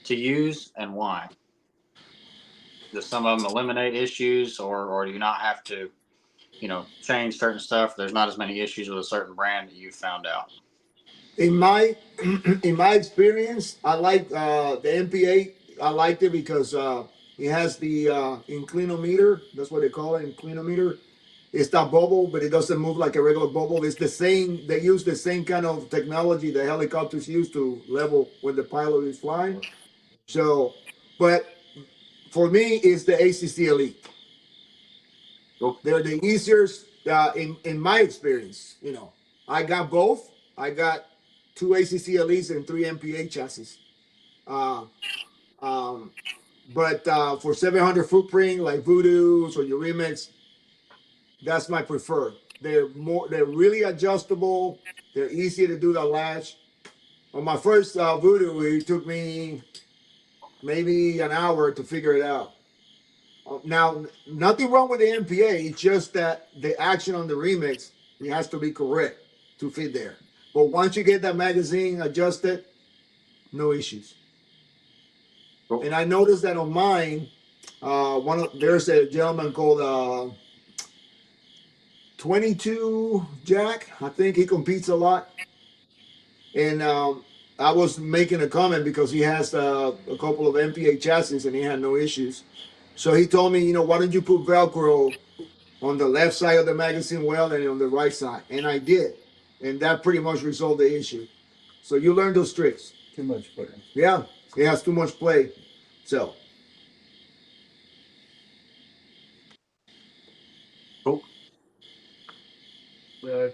to use and why? Do some of them eliminate issues, or do you not have to, change certain stuff? There's not as many issues with a certain brand that you found out. In my experience, I like the MPA. I liked it because it has the inclinometer. That's what they call it, inclinometer. It's not bubble, but it doesn't move like a regular bubble. It's the same. They use the same kind of technology the helicopters use to level when the pilot is flying. So, but for me, it's the ACC Elite. They're the easiest in my experience. I got both. I got 2 ACC Elites and 3 MPA chassis. But for 700 footprint like Voodoos or your Remix, that's my preferred. They're really adjustable. They're easy to do the latch. On my first Voodoo, it took me maybe an hour to figure it out. Now, nothing wrong with the MPA. It's just that the action on the Remix, it has to be correct to fit there. But once you get that magazine adjusted, no issues. Cool. And I noticed that on mine, there's a gentleman called 22 Jack. I think he competes a lot. And I was making a comment because he has a couple of MPA chassis and he had no issues. So he told me, why don't you put Velcro on the left side of the magazine well and on the right side? And I did. And that pretty much resolved the issue. So you learn those tricks. Too much footing. Yeah. It has too much play. So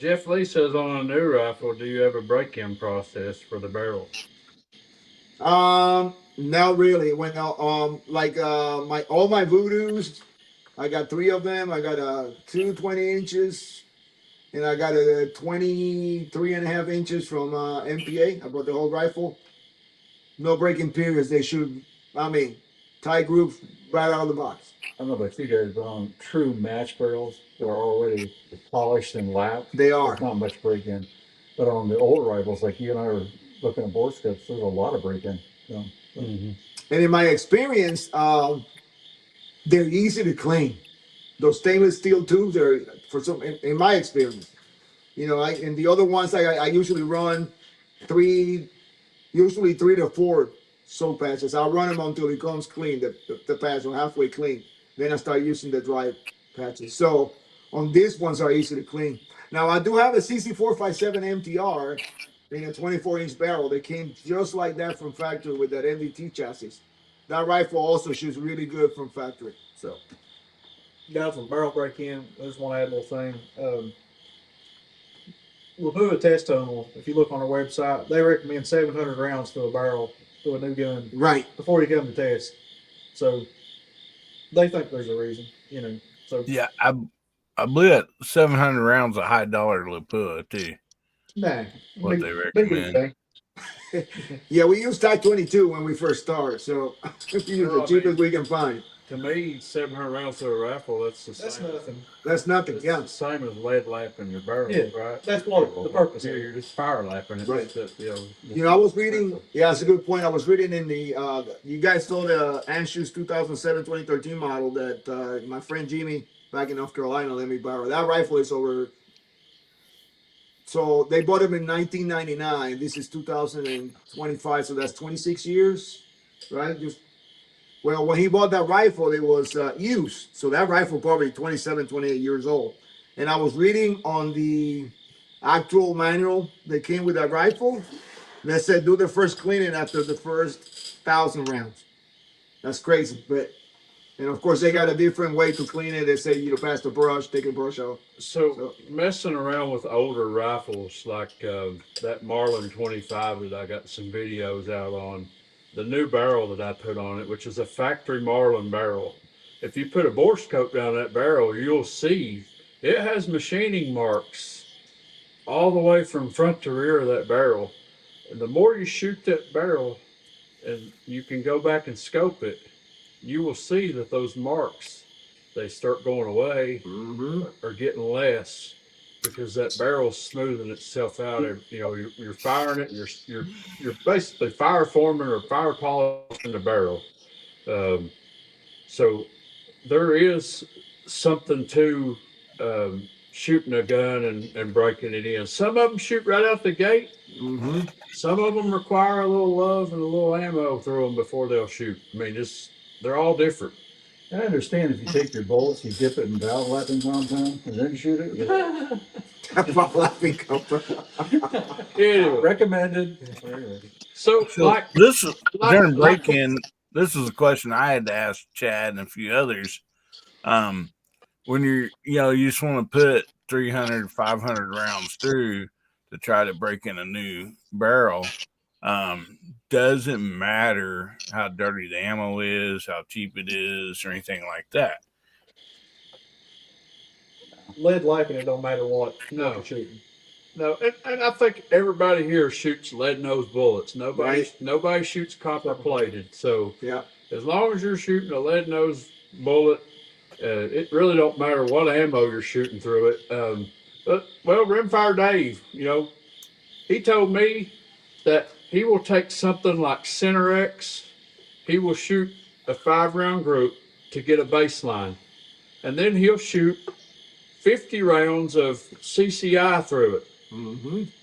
Jeff Lee says on a new rifle, do you have a break-in process for the barrel? not really. When like my all my voodoos, I got 3 of them. I got two 20 inches, and I got a 23.5 inches from MPA. I bought the whole rifle. No breaking periods. They shoot. I mean, tight groups right out of the box. I don't know about you guys, but on true match barrels, they're already polished and lapped. They are. There's not much break in. But on the older rifles, like you and I were looking at board scopes, there's a lot of break in. So, And in my experience, they're easy to clean. Those stainless steel tubes are, for some, in my experience, you know, and the other ones I usually run usually 3 to 4 soap patches. I'll run them until it comes clean, the patch are halfway clean. Then I start using the dry patches. So on these ones are easy to clean. Now I do have a CC457 MTR in a 24-inch barrel. They came just like that from factory with that MDT chassis. That rifle also shoots really good from factory. So Guys, on barrel break in, I just want to add a little thing. Lapua Test Tunnel, if you look on our website, they recommend 700 rounds to a barrel to a new gun right. before you come to test. So they think there's a reason, you know. So Yeah, I believe that 700 rounds of high dollar Lapua too. nah, What they recommend. Yeah, we use Type 22 when we first started, so we use the cheapest we can find. To me, 700 rounds to a rifle, that's nothing. That's nothing. It's Yeah, the same as lead lapping your barrel, Yeah, right? that's what the purpose Yeah, is. you're just fire lapping it. Right. You know, I was reading. Yeah, that's a good point. I was reading in the. You guys saw the Anschutz 2007-2013 model that my friend Jimmy back in North Carolina let me borrow. That rifle is over. So they bought him in 1999. This is 2025, so that's 26 years, right? Well, when he bought that rifle, it was used. So that rifle probably 27, 28 years old. And I was reading on the actual manual that came with that rifle. They said do the first cleaning after the first 1,000 rounds. That's crazy, but and of course they got a different way to clean it. They say you pass the brush, take the brush out. So messing around with older rifles like that Marlin 25 that I got some videos out on, the new barrel that I put on it, which is a factory Marlin barrel. If you put a bore scope down that barrel, you'll see it has machining marks all the way from front to rear of that barrel. And the more you shoot that barrel, and you can go back and scope it, you will see that those marks, they start going away or getting less because that barrel's smoothing itself out. You know, you're firing it. You're basically fire forming or fire polishing the barrel. So there is something to shooting a gun and breaking it in. Some of them shoot right out the gate. Some of them require a little love and a little ammo through them before they'll shoot. I mean, they're all different. I understand if you take your bullets, you dip it in valve lapping compound and then shoot it. Anyway, Recommended. so like This is during like- break-in. This is a question I had to ask Chad and a few others. When you just want to put 300, 500 rounds through to try to break in a new barrel, doesn't matter how dirty the ammo is, how cheap it is, or anything like that. Lead lapping, it don't matter what No. you're shooting. No, and I think everybody here shoots lead nose bullets. Nobody shoots copper plated. So Yeah. as long as you're shooting a lead nose bullet, it really don't matter what ammo you're shooting through it. But Rimfire Dave, he told me that he will take something like Cinerex. He will shoot a 5-round group to get a baseline, and then he'll shoot 50 rounds of CCI through it.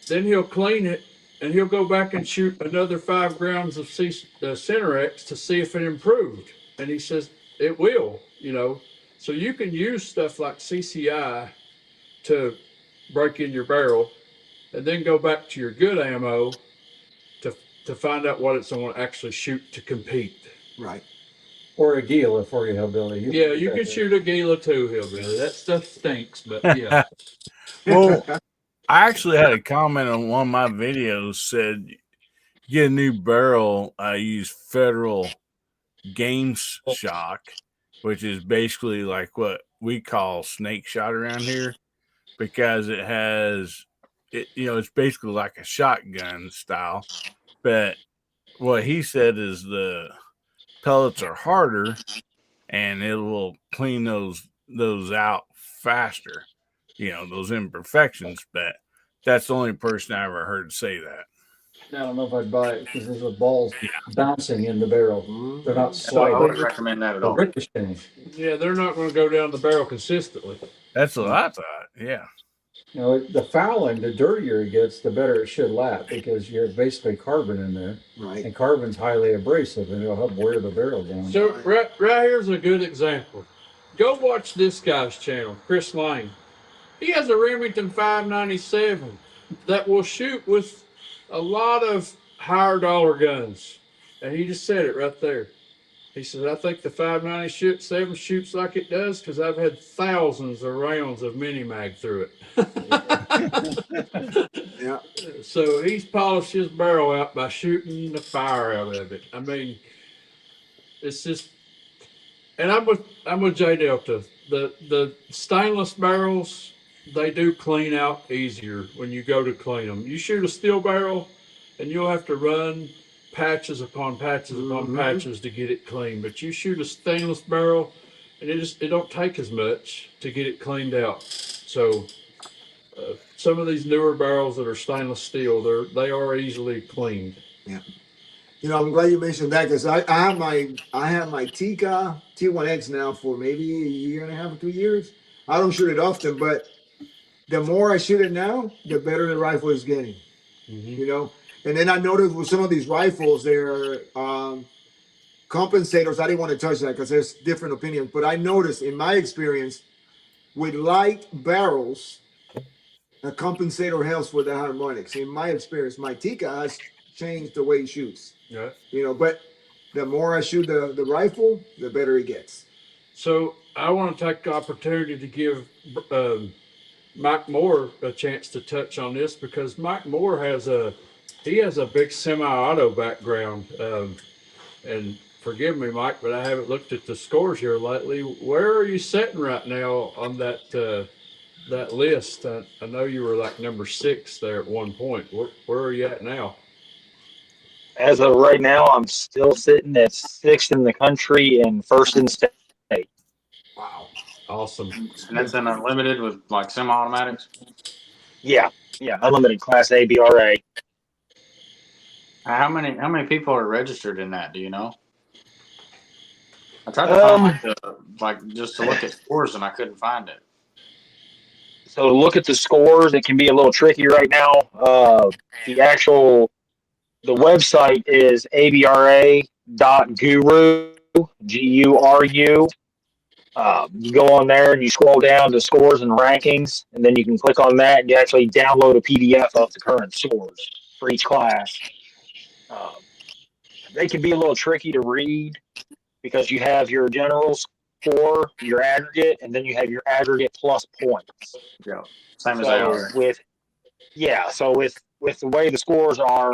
Then he'll clean it, and he'll go back and shoot another 5 grams of Cinerex to see if it improved. And he says it will, So you can use stuff like CCI to break in your barrel, and then go back to your good ammo to find out what it's going to actually shoot to compete. Right. Or a Gila for you, hillbilly. Yeah, you can shoot a Gila too, hillbilly. That stuff stinks, but yeah. Well, I actually had a comment on one of my videos said, get a new barrel. I use Federal Games Shock, which is basically like what we call snake shot around here, because it has it. You know, it's basically like a shotgun style. But what he said is the pellets are harder, and it will clean those out faster. You know, those imperfections. But that's the only person I ever heard say that. I don't know if I'd buy it because there's the balls bouncing in the barrel. They're not So I wouldn't sliding. recommend that at They're all. ricocheting. Yeah, they're not going to go down the barrel consistently. That's what I thought. Yeah. You know, the fouling, the dirtier it gets, the better it should lap because you're basically carbon in there. Right. And carbon's highly abrasive and it'll help wear the barrel down. So right here's a good example. Go watch this guy's channel, Chris Lane. He has a Remington 597 that will shoot with a lot of higher dollar guns. And he just said it right there. He said, I think the 597 shoots like it does because I've had thousands of rounds of mini mag through it. Yeah. So he's polished his barrel out by shooting the fire out of it. I mean, it's just, and I'm with J Delta. The stainless barrels, they do clean out easier when you go to clean them. You shoot a steel barrel, and you'll have to run patches upon patches upon patches to get it clean. But you shoot a stainless barrel, and it don't take as much to get it cleaned out. So some of these newer barrels that are stainless steel, they are easily cleaned. Yeah. You know, I'm glad you mentioned that because I have my Tika T1X now for maybe a year and a half or 2 years. I don't shoot it often, but the more I shoot it now, the better the rifle is getting. You know, and then I noticed with some of these rifles, they're compensators. I didn't want to touch that because there's different opinions, but I noticed in my experience with light barrels, a compensator helps with the harmonics. In my experience, my Tika has changed the way he shoots. Yeah. You know, but the more I shoot the rifle, the better it gets. So I want to take the opportunity to give Mike Moore a chance to touch on this because Mike Moore has a big semi-auto background. And forgive me, Mike, but I haven't looked at the scores here lately. Where are you sitting right now on that list? I know you were like number 6 there at one point. Where are you at now? As of right now, I'm still sitting at 6th in the country and 1st in state. Wow. Awesome. And that's in unlimited with like semi-automatics. Yeah, unlimited Class A BRA. How many people are registered in that? Do you know? I tried to find just to look at scores and I couldn't find it. So to look at the scores, it can be a little tricky right now. The website is abra.guru, GURU. You go on there and you scroll down to scores and rankings, and then you can click on that and you actually download a PDF of the current scores for each class. They can be a little tricky to read because you have your general score, your aggregate, and then you have your aggregate plus points. Yeah, same as they are. So with the way the scores are,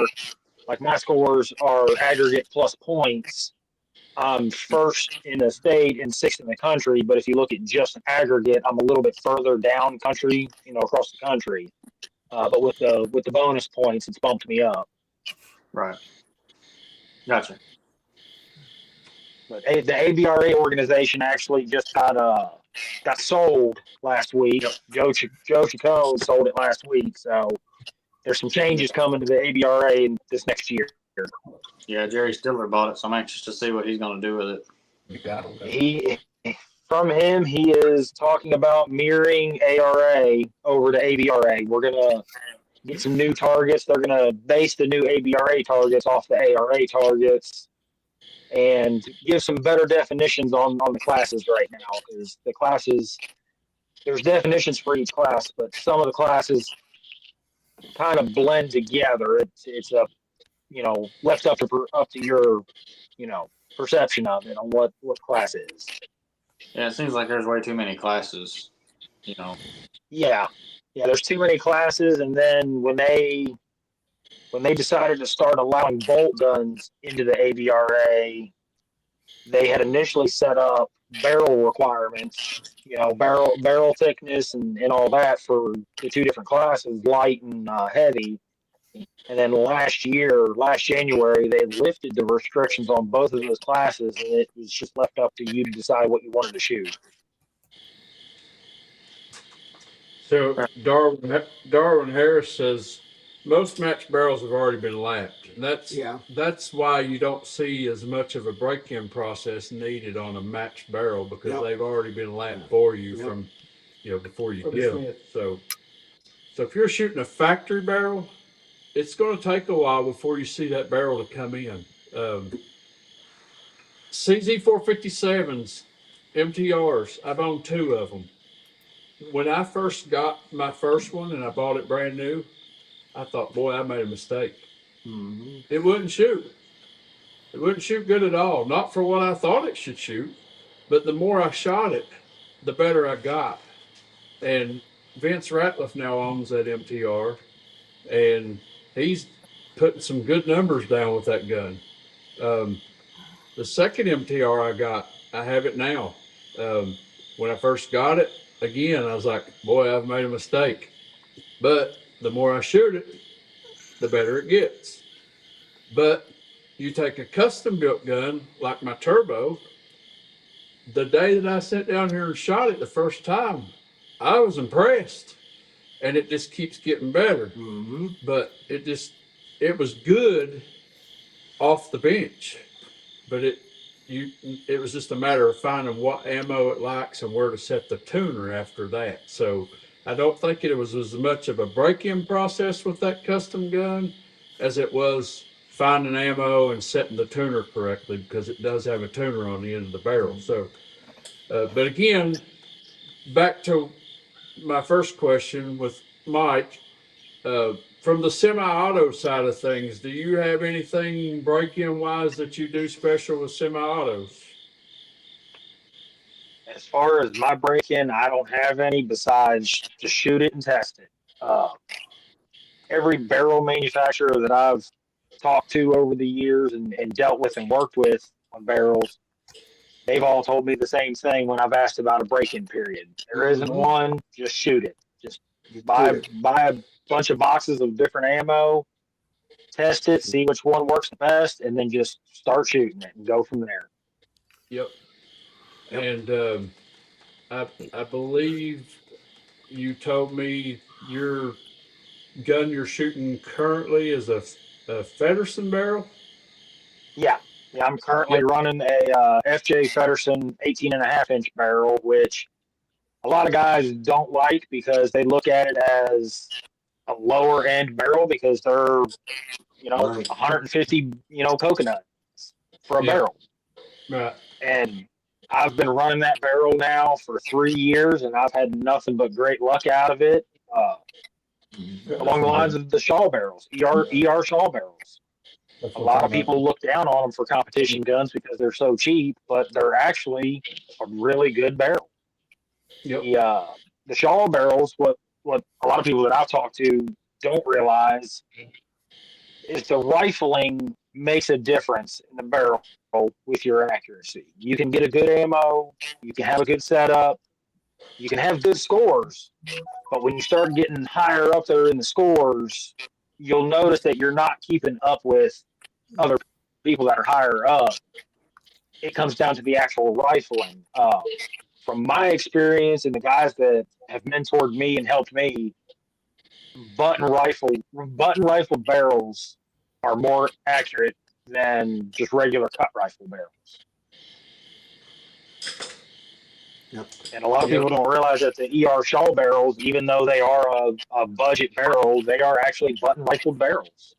like my scores are aggregate plus points. I'm 1st in the state and 6th in the country, but if you look at just aggregate, I'm a little bit further down country, across the country. But with the bonus points, it's bumped me up. Right. Gotcha. But the ABRA organization actually just got sold last week. Joe Chacon sold it last week, so there's some changes coming to the ABRA in this next year. Yeah, Jerry Stiller bought it, so I'm anxious to see what he's going to do with it. From him, he is talking about mirroring ARA over to ABRA. We're gonna get some new targets. They're gonna base the new ABRA targets off the ARA targets and give some better definitions on the classes right now, because the classes, there's definitions for each class, but some of the classes kind of blend together. It's a left up to your, perception of it on what class is. Yeah, it seems like there's way too many classes. Yeah, there's too many classes, and then when they decided to start allowing bolt guns into the ABRA, they had initially set up barrel requirements, barrel thickness and all that for the two different classes, light and heavy. And then last January, they lifted the restrictions on both of those classes, and it was just left up to you to decide what you wanted to shoot. So Darwin Harris says most match barrels have already been lapped. And that's why you don't see as much of a break-in process needed on a matched barrel, because they've already been lapped for you from before you get them. So if you're shooting a factory barrel, it's going to take a while before you see that barrel to come in. CZ457s, MTRs, I've owned 2 of them. When I first got my first one and I bought it brand new, I thought, boy, I made a mistake. Mm-hmm. It wouldn't shoot. It wouldn't shoot good at all. Not for what I thought it should shoot, but the more I shot it, the better I got. And Vince Ratliff now owns that MTR, and he's putting some good numbers down with that gun. The second MTR I got, I have it now. When I first got it, again, I was like, boy, I've made a mistake. But the more I shoot it, the better it gets. But you take a custom built gun like my turbo, the day that I sat down here and shot it the first time, I was impressed. And it just keeps getting better. Mm-hmm. But it was good off the bench. But it was just a matter of finding what ammo it likes and where to set the tuner after that. So I don't think it was as much of a break-in process with that custom gun as it was finding ammo and setting the tuner correctly, because it does have a tuner on the end of the barrel. So, but again, back to my first question with Mike, from the semi-auto side of things, do you have anything break-in wise that you do special with semi-autos? As far as my break-in, I don't have any besides to shoot it and test it. Every barrel manufacturer that I've talked to over the years and dealt with and worked with on barrels, they've all told me the same thing when I've asked about a break-in period. There isn't one, just shoot it. Just buy a bunch of boxes of different ammo, test it, see which one works the best, and then just start shooting it and go from there. Yep. And I believe you told me your gun you're shooting currently is a Federson barrel? Yeah, I'm currently running a FJ Federson 18.5-inch barrel, which a lot of guys don't like because they look at it as a lower end barrel because they're, 150, coconuts for a barrel. Right. And I've been running that barrel now for 3 years, and I've had nothing but great luck out of it. Along the lines of the Shaw barrels, ER Shaw barrels. A lot of people look down on them for competition guns because they're so cheap, but they're actually a really good barrel. Yep. The Shaw barrels, what a lot of people that I've talked to don't realize is the rifling makes a difference in the barrel with your accuracy. You can get a good ammo, you can have a good setup, you can have good scores, but when you start getting higher up there in the scores, you'll notice that you're not keeping up with other people that are higher up. It comes down to the actual rifling. From my experience and the guys that have mentored me and helped me, button rifle barrels are more accurate than just regular cut rifle barrels. Yep. And a lot of people don't realize that the ER Shaw barrels, even though they are a budget barrel, they are actually button rifled barrels.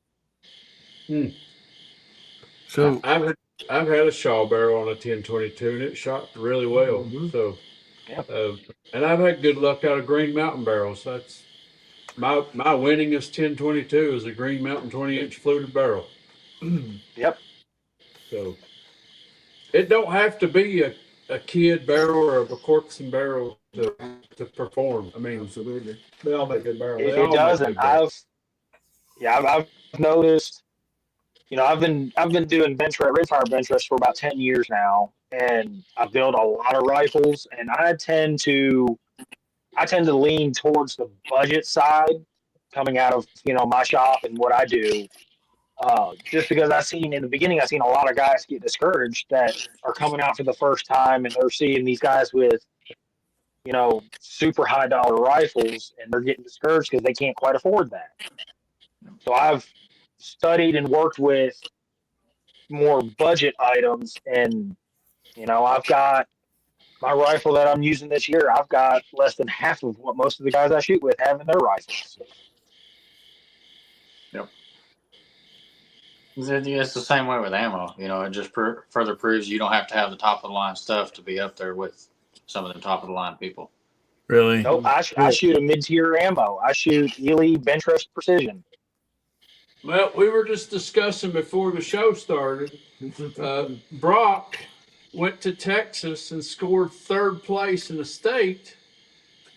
So I've had a Shaw barrel on a 1022 and it shot really well. So, and I've had good luck out of Green Mountain barrels. That's my winningest 1022 is a Green Mountain 20-inch fluted barrel. Yep. So it don't have to be a kid barrel or a Corkson barrel to perform. I mean, Absolutely. They all make good barrels. They It all make doesn't. good barrels. I've noticed. I've been doing rimfire Benchrest for about 10 years now, and I've built a lot of rifles, and I tend to lean towards the budget side, coming out of my shop and what I do. Just because I seen in the beginning, I seen a lot of guys get discouraged that are coming out for the first time, and they're seeing these guys with super high dollar rifles, and they're getting discouraged because they can't quite afford that. So I've studied and worked with more budget items, and I've got my rifle that I'm using this year. I've got less than half of what most of the guys I shoot with have in their rifles. Yep. It's the same way with ammo. It just further proves you don't have to have the top of the line stuff to be up there with some of the top of the line people. Really? Nope, I shoot a mid-tier ammo. I shoot Ely Benchrest Precision. Well, we were just discussing before the show started. Brock went to Texas and scored 3rd place in the state,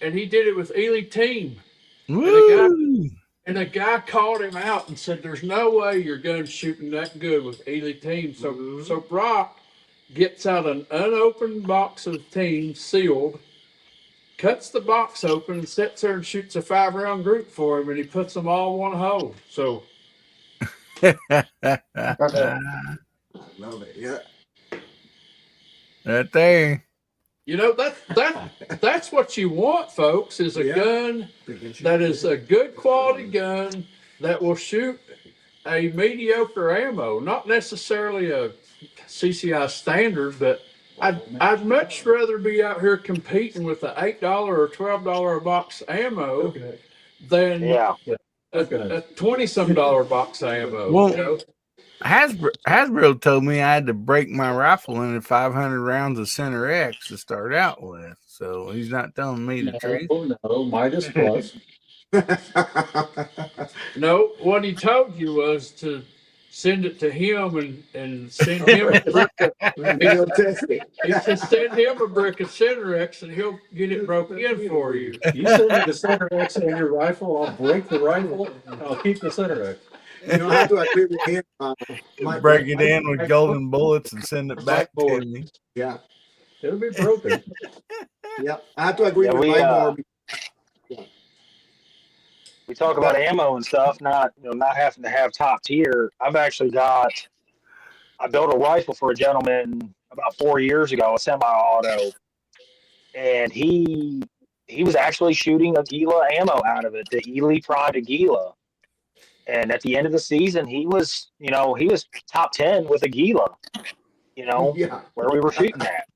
and he did it with Ely Team. Woo! And a guy called him out and said, "There's no way your gun's shooting that good with Ely Team." So Brock gets out an unopened box of Team, sealed, cuts the box open, and sits there and shoots a 5-round group for him, and he puts them all in one hole. So. Love it. Yeah. Right there. That's what you want, folks, is a gun that is a good quality gun that will shoot a mediocre ammo, not necessarily a CCI standard, but I'd much rather be out here competing with a $8 or $12 a box ammo than a $20-some box ammo. Well, Hasbro told me I had to break my rifle into 500 rounds of Center X to start out with. So he's not telling me the truth. No, Midas Plus. No, what he told you was to send it to him and send him a brick. He said send him a brick of Center X and he'll get it broke in for you. You send me the Center X in your rifle, I'll break the rifle, and I'll keep the Center X. I have to agree with him. Break it in with golden bullets and send it back to me. Yeah. It'll be broken. Yeah. I have to agree with Mike more. We talk about ammo and stuff, not having to have top tier. I built a rifle for a gentleman about 4 years ago, a semi-auto, and he was actually shooting Aguila ammo out of it, the Ely Prime Aguila. And at the end of the season, he was top 10 with Aguila, where we were shooting at.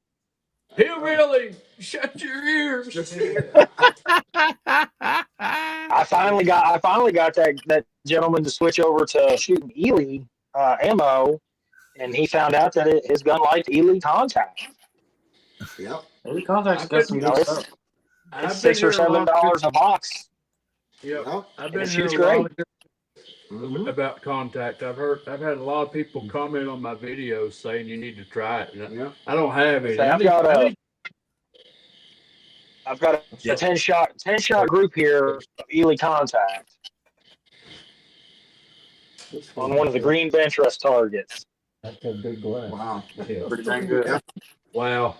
Hillbilly, shut your ears. I finally got that gentleman to switch over to shooting Ely ammo, and he found out that his gun liked Ely contact. Yep. Ely contact's got some good stuff. It's $6 or $7 a box. Yeah, I've been it here shoots a lot great. about contact. I've had a lot of people comment on my videos saying you need to try it. I don't have any. I've got a 10-shot group here of Ely contact on one of the green Benchrest targets. That's a good glass. Wow. Pretty dang good. Yeah. Wow.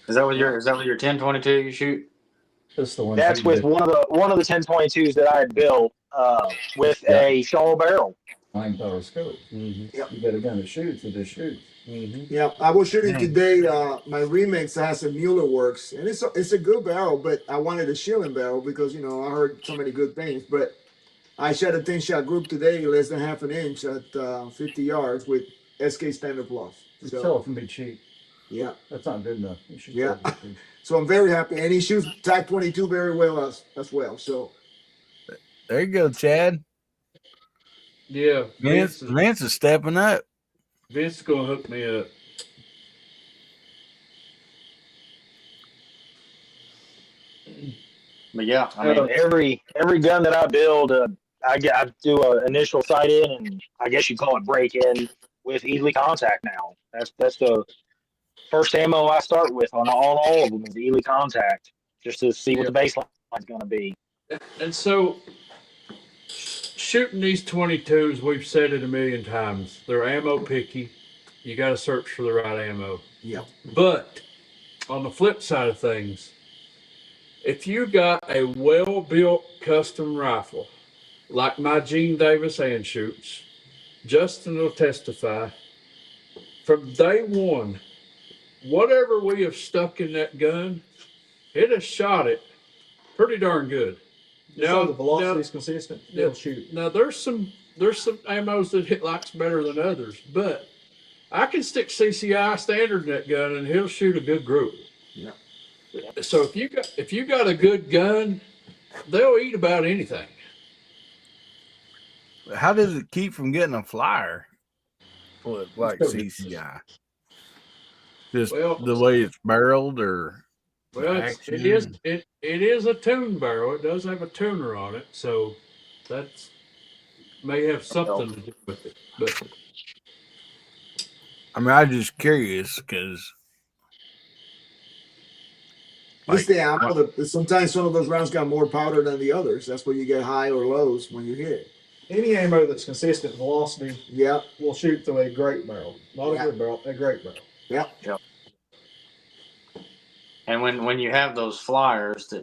Is that with your 1022 you shoot? That's the one. That's with one of the 1022s that I had built with a Shaw barrel. 9-power scope. Mm-hmm. Yep. You got a gun that shoots, it just shoots. Mm-hmm. Yeah, I was shooting today. My remix has a Mueller Works, and it's a good barrel, but I wanted a Schilling barrel because I heard so many good things. But I shot a 10-shot group today, less than half an inch at 50 yards with SK Standard Plus. So sell it from be cheap. Yeah, That's not good enough. You should Yeah. sell it cheap. so I'm very happy, and he shoots TAC 22 very well as well. So There you go, Chad. Yeah. Vince is stepping up. Vince is gonna hook me up. But yeah, I mean, every gun that I build, I do an initial sight in, and I guess you call it break in. with Ely Contact now. That's the first ammo I start with on all of them is Ely Contact, just to see what the baseline is going to be. And so, shooting these 22s, we've said it a million times. They're ammo picky. You got to search for the right ammo. Yep. But on the flip side of things, if you got a well-built custom rifle, like my Gene Davis hand shoots, Justin will testify, from day one, whatever we have stuck in that gun, it has shot it pretty darn good. Now the velocity is consistent. They'll shoot. Now there's some ammos that it likes better than others, but I can stick CCI standard in that gun and he'll shoot a good group. Yeah. So if you got a good gun, they'll eat about anything. How does it keep from getting a flyer? Like CCI? Just the way it's barreled, or it is a tune barrel. It does have a tuner on it, so that's may have something to do with it. But I mean, I'm just curious because It's the ammo. Sometimes some of those rounds got more powder than the others. That's where you get high or lows when you hit. Any ammo that's consistent velocity, Yeah. will shoot through a great barrel. Not a good barrel, a great barrel. Yeah. Yep. And when you have those flyers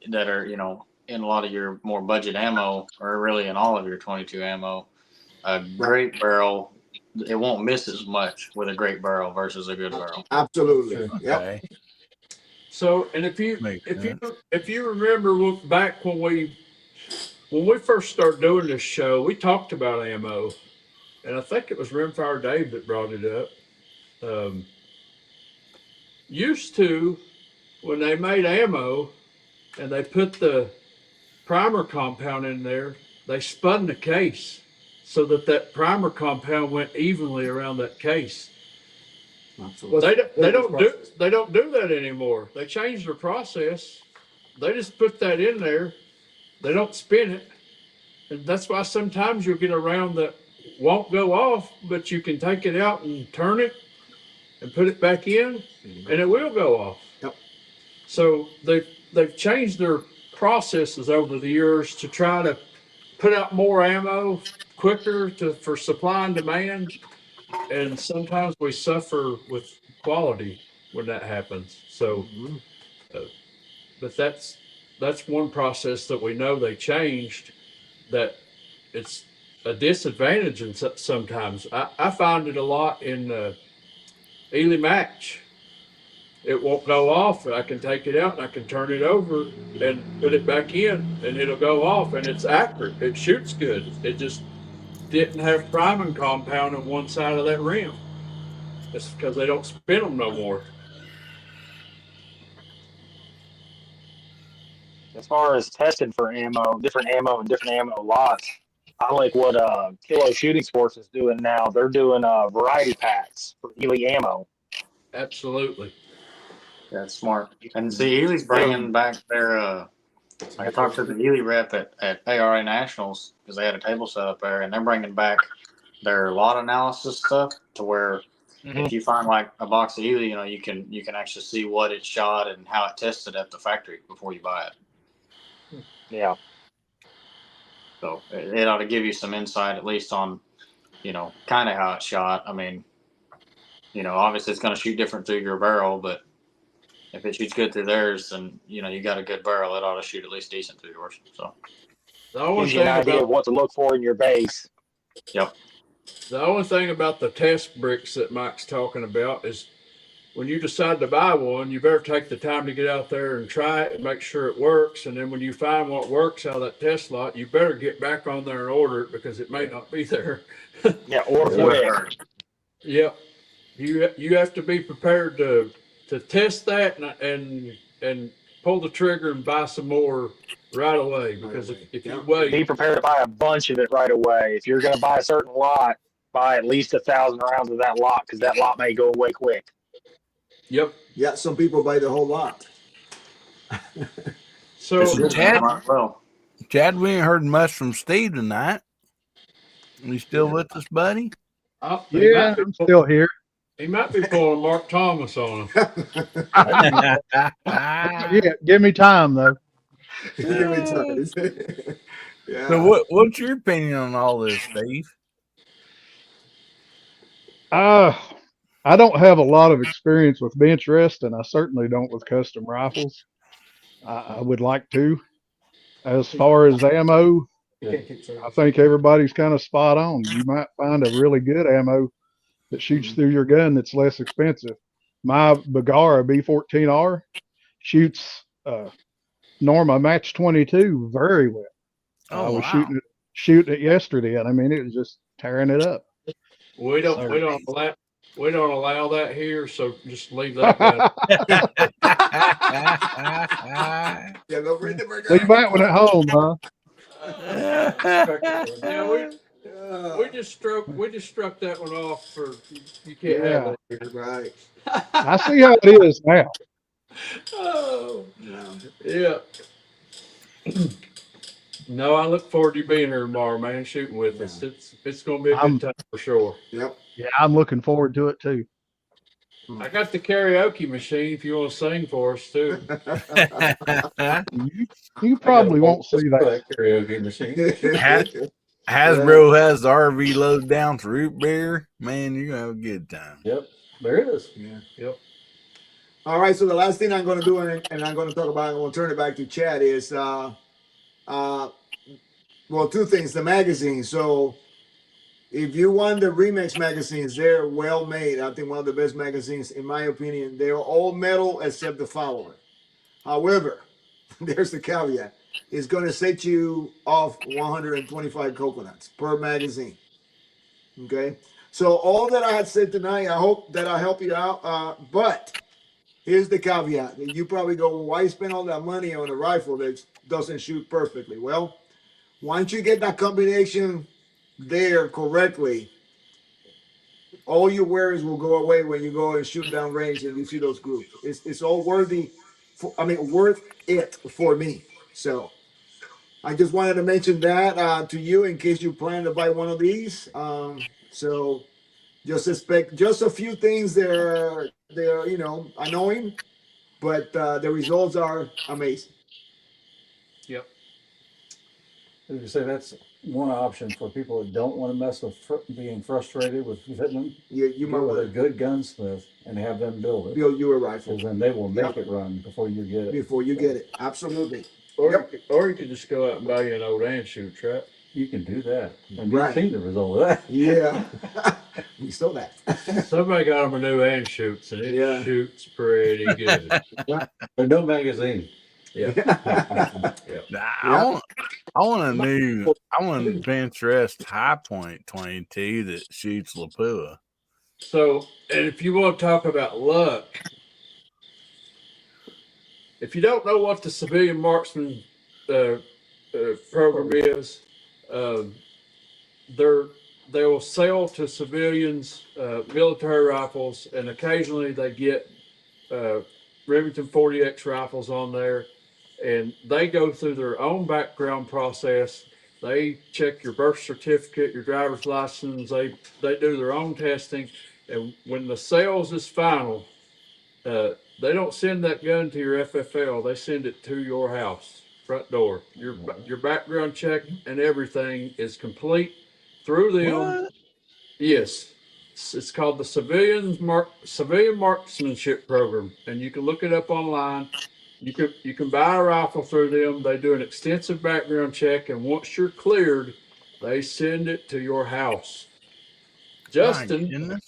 that are, you know, in a lot of your more budget ammo, or really in all of your 22 ammo, a great barrel, it won't miss as much with a great barrel versus a good barrel. Absolutely. Yep. okay. so, and if you remember back when we first started doing this show, we talked about ammo, and I think it was Rimfire Dave that brought it up. Used to, when they made ammo and they put the primer compound in there, they spun the case so that primer compound went evenly around that case. They don't do that anymore. They changed their process. They just put that in there. They don't spin it. And that's why sometimes you'll get a round that won't go off, but you can take it out and turn it and put it back in, and it will go off. Yep. So they've changed their processes over the years to try to put out more ammo quicker for supply and demand, and sometimes we suffer with quality when that happens. So, but that's one process that we know they changed. That it's a disadvantage, and sometimes I find it a lot in Ely match. It won't go off. I can take it out and I can turn it over and put it back in, and it'll go off, and it's accurate. It shoots good. It just didn't have priming compound on one side of that rim. It's because they don't spin them no more. As far as testing for different ammo lots, I like what Kilo Shooting Sports is doing now. They're doing variety packs for Ely ammo. Absolutely. That's smart. And see, Ely's bringing back their. I talked to the Ely rep at ARA Nationals because they had a table set up there, and they're bringing back their lot analysis stuff to where if you find like a box of Ely, you know, you can actually see what it shot and how it tested at the factory before you buy it. Yeah. So it ought to give you some insight, at least on, you know, kind of how it shot. I mean, you know, obviously it's going to shoot different through your barrel, but if it shoots good through theirs, then, you know, you got a good barrel, it ought to shoot at least decent through yours. So gives you an idea of what to look for in your base. Yep. The only thing about the test bricks that Mike's talking about is when you decide to buy one, you better take the time to get out there and try it and make sure it works. And then when you find what works out of that test lot, you better get back on there and order it because it may not be there. Yeah, or quick. Yeah, you have to be prepared to test that and pull the trigger and buy some more right away. Because if you wait, be prepared to buy a bunch of it right away. If you're going to buy a certain lot, buy at least 1,000 rounds of that lot because that lot may go away quick. Yep. Yeah, some people buy the whole lot. So Chad, we ain't heard much from Steve tonight. You still with us, buddy? Oh, Yeah, I'm still here. he might be pulling Mark Thomas on him. Yeah, give me time though. Give me time. Yeah. So what's your opinion on all this, Steve? I don't have a lot of experience with Benchrest, and I certainly don't with custom rifles. I would like to. As far as ammo, You can't keep I service. think everybody's kind of spot on. You might find a really good ammo that shoots through your gun that's less expensive. My Bagara B14R shoots Norma Match 22 very well. I Oh was wow. shooting it yesterday, and I mean it was just tearing it up. We don't allow that here, so just leave that gun. Yeah, go bring the burger. Leave that one at home, huh? Yeah, Yeah. we just struck that one off for you can't have Yeah, that here. Right. I see how it is now. Oh, Yeah. yeah. No, I look forward to you being here tomorrow, man, shooting with us. It's gonna be a I'm good time for sure. Yep. Yeah, I'm looking forward to it too. I got the karaoke machine if you want to sing for us too. You probably won't see that. That karaoke machine. Hasbro has the RV loaded down to root beer. Man, you're gonna have a good time. Yep, there it is. Yeah. Yep. All right. So the last thing I'm going to do, and I'm going to talk about, and we'll turn it back to Chad, is well, two things. The magazine. So if you want the Remix magazines, they're well made. I think one of the best magazines, in my opinion. They're all metal except the follower. However, there's the caveat. It's going to set you off 125 coconuts per magazine. Okay. So all that I had said tonight, I hope that I help you out. But here's the caveat. You probably go, well, why spend all that money on a rifle that doesn't shoot perfectly? Well, once you get that combination there correctly, all your worries will go away when you go and shoot down range and you see those groups. It's all worth it for me. So I just wanted to mention that to you in case you plan to buy one of these. So just expect just a few things. They're annoying, but the results are amazing. Yep. As you say, that's one option for people that don't want to mess with being frustrated with hitting them. You might Go with a want good gunsmith and have them build to it. build you a rifle Because then they will make Yep. it run before you get it. before you get it. Absolutely. Or you could just go out and buy you an old anchoot trap. You can do that. And Right. you've seen the result of that. Yeah. We saw that. Somebody got them a new anchoots and it Yeah. shoots pretty good. But no magazine. Yeah. I want a Benchrest High Point 22 that shoots Lapua. So, and if you want to talk about luck, if you don't know what the civilian marksman program is, they will sell to civilians military rifles, and occasionally they get Remington 40X rifles on there, and they go through their own background process. They check your birth certificate, your driver's license. They do their own testing, and when the sales is final, they don't send that gun to your FFL. They send it to your house front door. Your background check and everything is complete through them. What? Yes, it's called the Civilian Marksmanship Program, and you can look it up online. You can buy a rifle through them. They do an extensive background check, and once you're cleared, they send it to your house. Justin,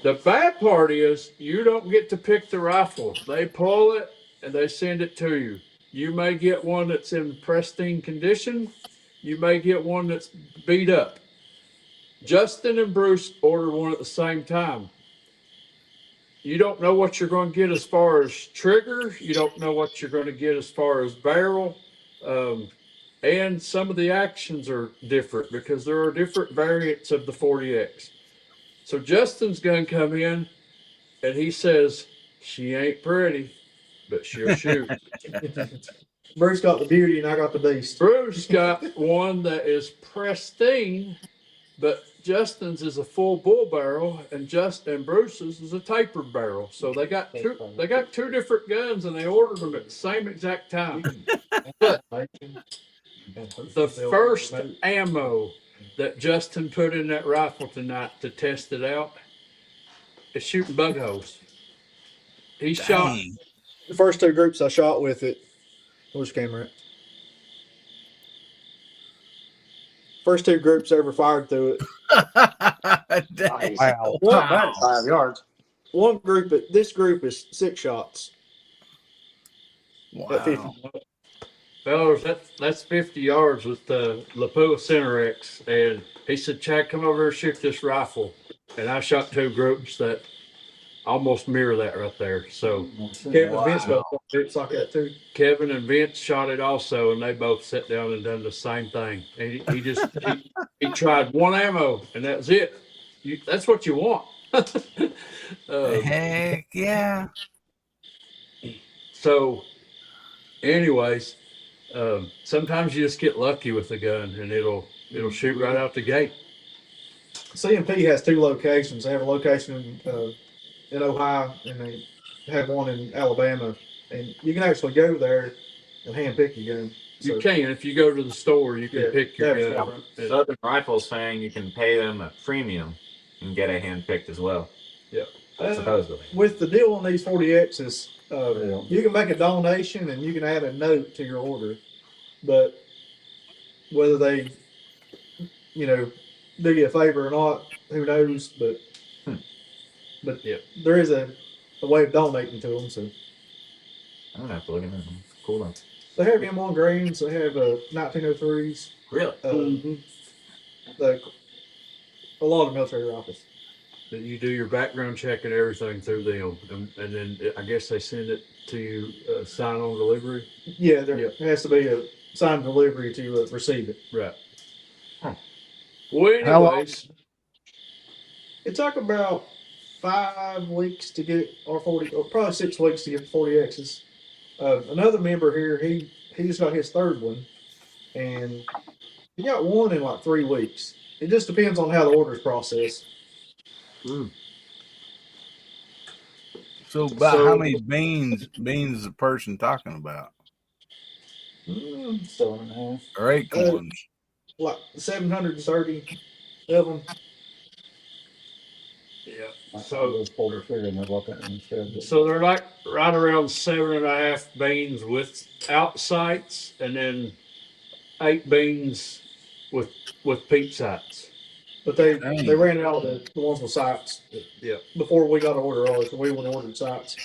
the bad part is you don't get to pick the rifle. They pull it and they send it to you. You may get one that's in pristine condition. You may get one that's beat up. Justin and Bruce ordered one at the same time. You don't know what you're going to get as far as trigger. You don't know what you're going to get as far as barrel. And some of the actions are different because there are different variants of the 40X. So Justin's gun come in and he says, she ain't pretty, but she'll shoot. Bruce got the beauty and I got the beast. Bruce got one that is pristine, But Justin's is a full bull barrel, and Bruce's is a tapered barrel. So they got two different guns, and they ordered them at the same exact time. But the first ammo that Justin put in that rifle tonight to test it out is shooting bug holes. He shot Dang. The first two groups I shot with it. Where's the camera at? First two groups I ever fired through it. Dang. Wow. About 5 yards. One group, this group is 6 shots at 50. Wow. fellas, that's 50 yards with the Lapua Cinerex. And he said, Chad, come over here and shoot this rifle. And I shot two groups that almost mirror that right there. So Kevin and Vince both groups like that too. Kevin and Vince shot it also, and they both sat down and done the same thing. And he just he tried one ammo, and that's it. That's what you want. Heck yeah. So, anyways, sometimes you just get lucky with the gun, and it'll shoot right out the gate. CMP has two locations. They have a location in Ohio, and they have one in Alabama. And you can actually go there and hand pick your gun. You can. If you go to the store, you can pick your that's gun. Southern Rifles saying you can pay them a premium and get a hand picked as well. Yeah. Supposedly. With the deal on these 40Xs, you can make a donation and you can add a note to your order. But whether they, do you a favor or not, who knows? But Yeah. there is a way of donating to them. So I'm gonna have to look at them. Cool though. they have M1 grains. They have 1903s. Really? A lot of military rifles. That you do your background check and everything through them, and then I guess they send it to you, sign on delivery. Yeah, there has to be a signed delivery to receive it. Right. Well, How long- anyways, It took about 5 weeks to get our 40, or probably 6 weeks to get 40Xs. Another member here, he just got his third one, and he got one in like 3 weeks. It just depends on how the order's processed. So about how many beans is a person talking about? 7.5. Or acorns? Like 730 of them. yeah. So they're like right around 7.5 beans without sights, and then 8 beans with peep sights. But they Dang. ran out of the ones with sights. Yeah. Before we got to order ours, so we went and ordered sights.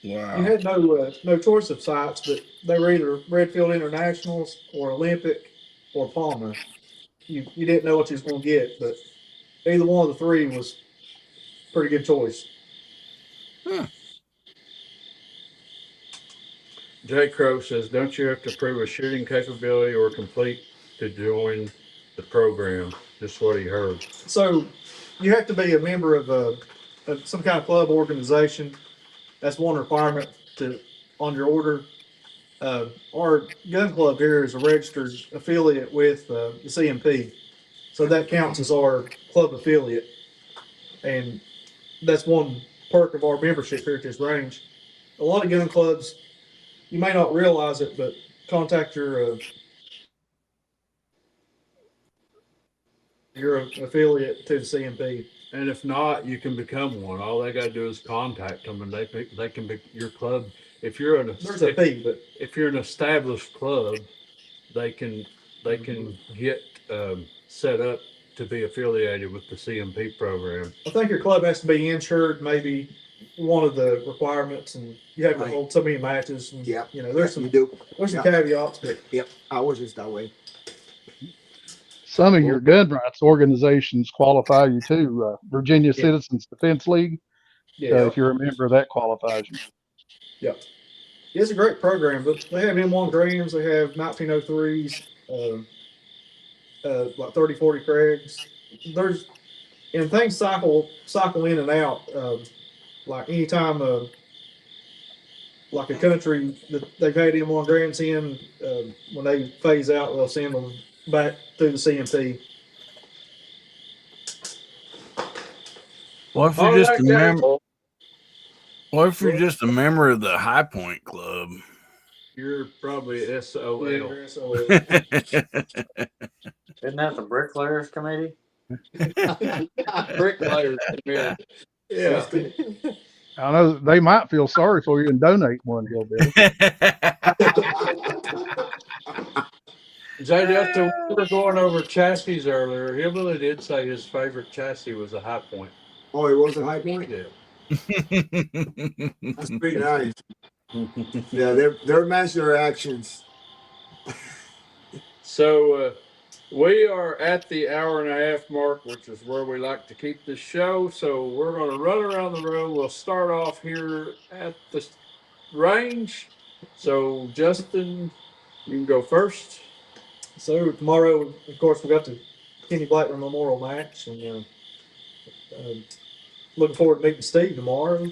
Wow. You had no choice of sights, but they were either Redfield Internationals or Olympic or Palmer. You didn't know what you was going to get, but either one of the three was a pretty good choice. Jay Crow says, "Don't you have to prove a shooting capability or complete to join the program?" Just what he heard. So you have to be a member of some kind of club organization. That's one requirement on your order. Our gun club here is a registered affiliate with the CMP, so that counts as our club affiliate, and that's one perk of our membership here at this range. A lot of gun clubs, you may not realize it, but contact your affiliate to the CMP. And if not, you can become one. All they got to do is contact them, and they can be your club. If you're There's a fee, but if you're an established club, they can get set up to be affiliated with the CMP program. I think your club has to be insured, maybe one of the requirements, and you have to hold so many matches. And, Yeah. there's some You do. there's some caveats, but Yep. Ours is that way. Some of your gun rights organizations qualify you too. Virginia Yeah. Citizens Defense League, yeah, if you're a member, that qualifies you. it's a great program. But they have M1 Grams, they have 1903s, like 30-40 Craigs. And things cycle in and out. Like anytime, like a country that they've had M1 Grants in, when they phase out, they'll send them back through the CMP. What if All you're just right, a guys. member? What if you're just a member of the High Point Club? You're probably SOL. Yeah, you're SOL. Isn't that the Bricklayers Committee? Bricklayers committee. Yeah. I know they might feel sorry for you and donate one, Hillbilly. Jay, Justin, we were going over chassis earlier. Hillbilly did say his favorite chassis was a High Point. Oh, it was a High Point? Yeah. That's pretty nice. Yeah, they're master actions. So we are at the hour and a half mark, which is where we like to keep the show. So we're going to run around the room. We'll start off here at the range. So Justin, you can go first. So tomorrow, of course, we got the Kenny Blackburn Memorial match, and looking forward to meeting Steve tomorrow.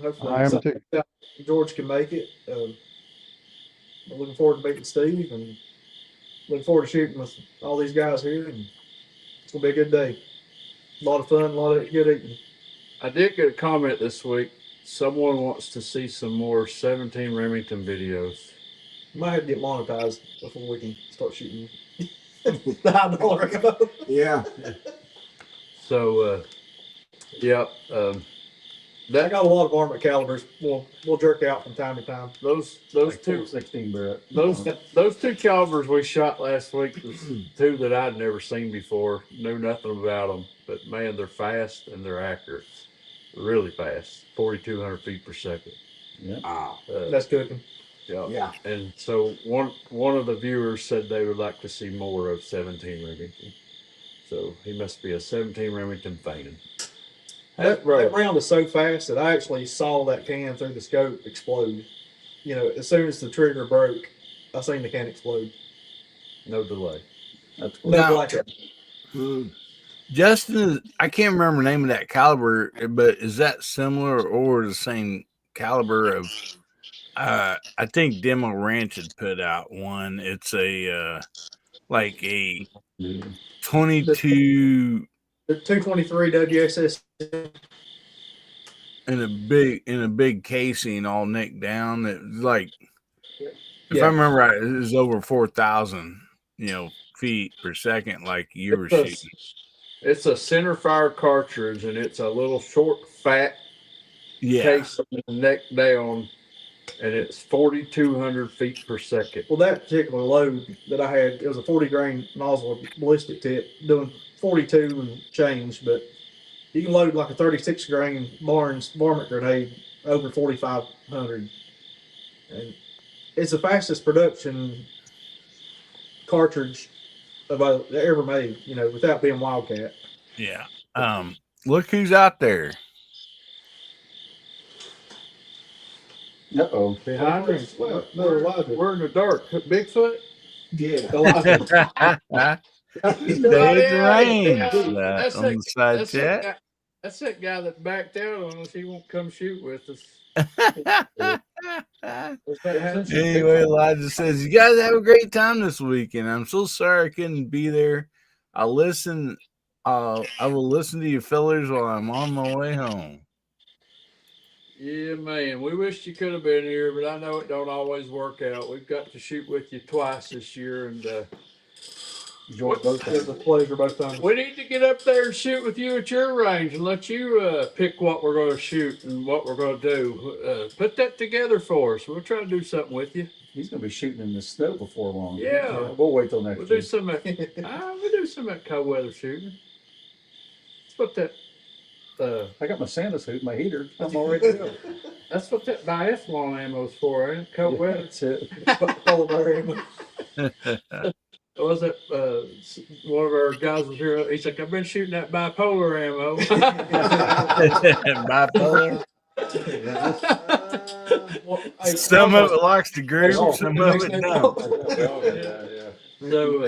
Hopefully, I am too. George can make it. I'm looking forward to meeting Steve, and looking forward to shooting with all these guys here. And it's gonna be a good day. A lot of fun, a lot of good eating. I did get a comment this week. Someone wants to see some more 17 Remington videos. Might have to get monetized before we can start shooting. $9 Yeah. So, yeah, I that got a lot of varmint calibers. We'll jerk out from time to time. those Like two 16 Brett. those two calibers we shot last week was two that I'd never seen before. Knew nothing about them, but man, they're fast and they're accurate. Really fast, 4,200 feet per second. Wow. That's cooking. Yeah. Yeah. And so one of the viewers said they would like to see more of 17 Remington. So he must be a 17 Remington fan. That round is so fast that I actually saw that can through the scope explode. You know, as soon as the trigger broke, I seen the can explode. No delay. That's cool. No Now- blackout. Justin, I can't remember the name of that caliber, but is that similar or the same caliber of? I think Demo Ranch had put out one. It's a like a 22 The 223 WSS. in a big casing, all nicked down. It was like, if Yeah. I remember right, it was over 4,000 feet per second, like you were shooting. It's a center fire cartridge, and it's a little short, fat Yeah, case with the neck down, and it's 4,200 feet per second. Well, that particular load that I had, it was a 40 grain nozzle ballistic tip, doing 42 and change, but you can load like a 36 grain Barnes varmint grenade over 4,500. And it's the fastest production cartridge ever made, you know, without being Wildcat. yeah. Look who's out there. Uh-oh. Behind us, Well, no, Elijah. we're in the dark. Bigfoot? Yeah. Elijah. David Rains That's on the side That's chat. that's that guy that backed out on us. He won't come shoot with us. Anyway, Elijah says, "You guys have a great time this weekend. I'm so sorry I couldn't be there. I will listen to you fellers while I'm on my way home." Yeah, man. We wish you could have been here, but I know it don't always work out. We've got to shoot with you twice this year, and Enjoy both It was a pleasure both times. we need to get up there and shoot with you at your range and let you pick what we're going to shoot and what we're going to do. Put that together for us. We'll try to do something with you. He's going to be shooting in the snow before long. Yeah. We'll wait till next We'll year. do some. We'll do some at cold weather shooting. That's what that. I got my Santa suit, my heater. I'm all ready to go. That's what that biathlon ammo's for, ain't it? Cold weather. That's it. Polar ammo. Was it one of our guys was here? He's like, I've been shooting that bipolar ammo. Bipolar. Hey, Some of it likes to groove, some of it don't. So,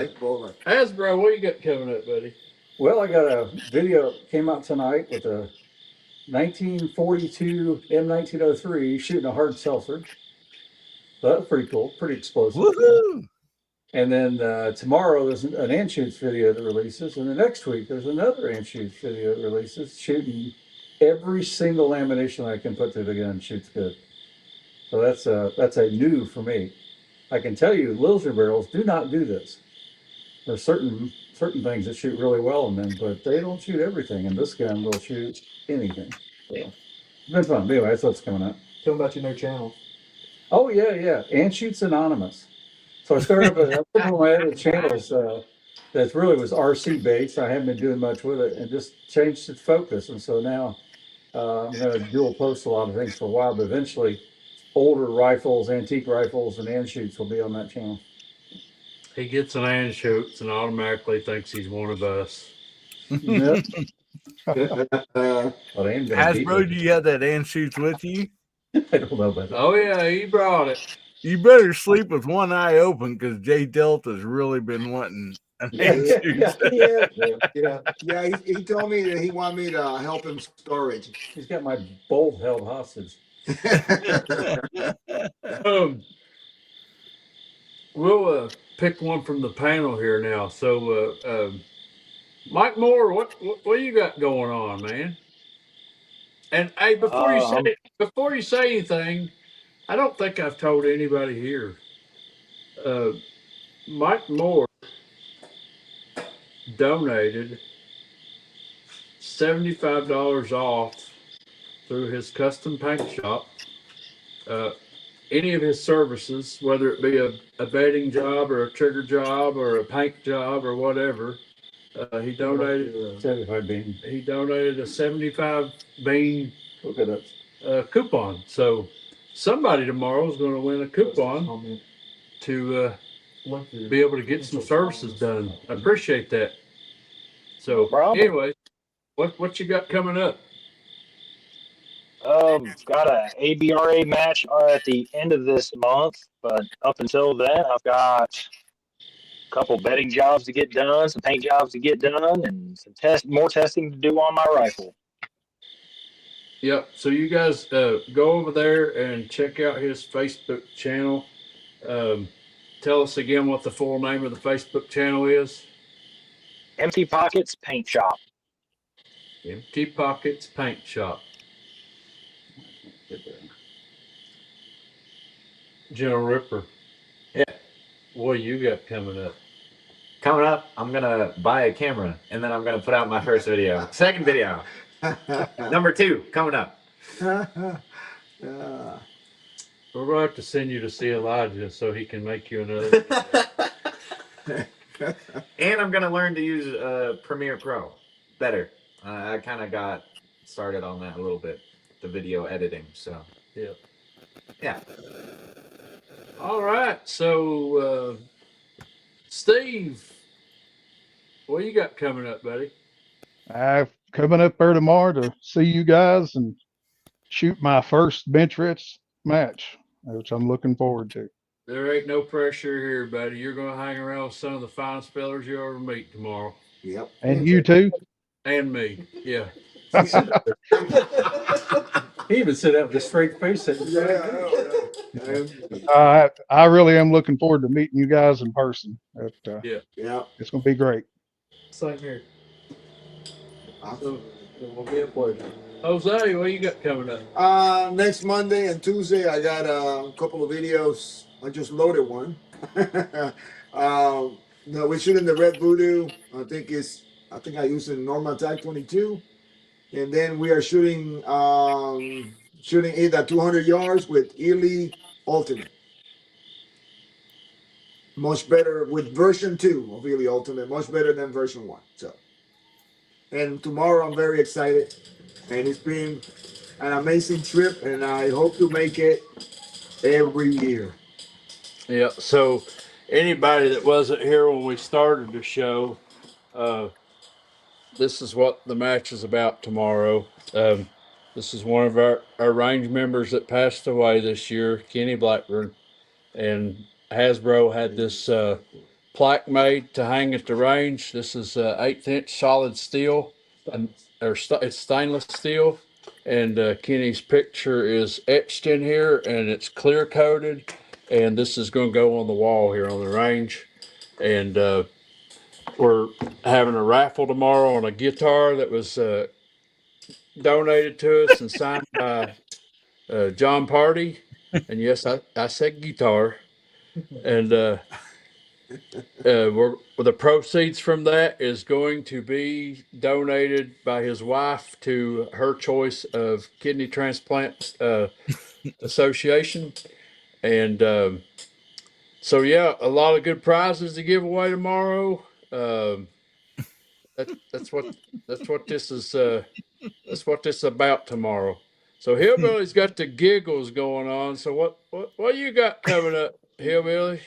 Hasbro, what you got coming up, buddy? Well, I got a video that came out tonight with a 1942 M1903 shooting a hard seltzer. So that was pretty cool, pretty explosive. Woohoo! And then tomorrow there's an Anschutz video that releases, and the next week there's another Anschutz video that releases, shooting every single ammunition I can put through the gun shoots good. So that's a new for me. I can tell you, Lilsner barrels do not do this. There's certain things that shoot really well in them, but they don't shoot everything, and this gun will shoot anything. So it's been fun. Anyway, that's what's coming up. Tell them about your new channel. Oh yeah, Anschutz Anonymous. So I started up one of my other channels that really was RC based. I haven't been doing much with it, and just changed its focus. And so now I'm going to dual post a lot of things for a while, but eventually older rifles, antique rifles, and Anschutz will be on that channel. He gets an Anschutz and automatically thinks he's one of us. Yep. Well, I am gonna beat Hasbro, it. do you have that Anschutz with you? I don't know about that. Oh yeah, he brought it. You better sleep with one eye open because Jay Delta's really been wanting an Anschutz. Yeah. He told me that he wanted me to help him storage. He's got my bolt held hostage. We'll pick one from the panel here now. So, Mike Moore, what do you got going on, man? And hey, before you say anything, I don't think I've told anybody here. Mike Moore donated $75 off through his custom paint shop. Any of his services, whether it be a bedding job or a trigger job or a paint job or whatever, he donated 75 bean. He donated a 75 bean Look at that. Coupon. So somebody tomorrow is going to win a coupon to be able to get some services done. I appreciate that. So anyway, what you got coming up? Got a ABRA match at the end of this month, but up until then, I've got a couple bedding jobs to get done, some paint jobs to get done, and some more testing to do on my rifle. Yep. So you guys go over there and check out his Facebook channel. Tell us again what the full name of the Facebook channel is. Empty Pockets Paint Shop. Empty Pockets Paint Shop. General Ripper. Yeah. What do you got coming up? Coming up, I'm gonna buy a camera and then I'm gonna put out my first video. Second video. Number 2 coming up. We're gonna have to send you to see Elijah so he can make you another. And I'm gonna learn to use Premiere Pro better. I kind of got started on that a little bit, the video editing. So yeah. All right. So Steve, what you got coming up, buddy? I'm coming up there tomorrow to see you guys and shoot my first Benchrest match, which I'm looking forward to. There ain't no pressure here, buddy. You're gonna hang around with some of the finest fellers you'll ever meet tomorrow. Yep. And you too? And me. Yeah. He even said that with a straight face. I really am looking forward to meeting you guys in person. Yeah. It's going to be great. Same here. So it will be a pleasure. Jose, what you got coming up? Next Monday and Tuesday, I got a couple of videos. I just loaded one. No, we're shooting the Red Voodoo. I think I used a normal Type 22, and then we are shooting it at 200 yards with Ely Ultimate. Much better with version 2 of Ely Ultimate. Much better than version 1. So, and tomorrow I'm very excited, and it's been an amazing trip, and I hope to make it every year. Yeah. So anybody that wasn't here when we started the show, this is what the match is about tomorrow. This is one of our range members that passed away this year, Kenny Blackburn, and Hasbro had this plaque made to hang at the range. This is 1/8 inch solid steel, it's stainless steel, and Kenny's picture is etched in here, and it's clear coated, and this is going to go on the wall here on the range. and we're having a raffle tomorrow on a guitar that was donated to us and signed by John Party. And yes, I said guitar. And the proceeds from that is going to be donated by his wife to her choice of kidney transplant association. And so, yeah, a lot of good prizes to give away tomorrow. Um, that's what this is. That's what this is about tomorrow. So Hillbilly's got the giggles going on. So what you got coming up, Hillbilly?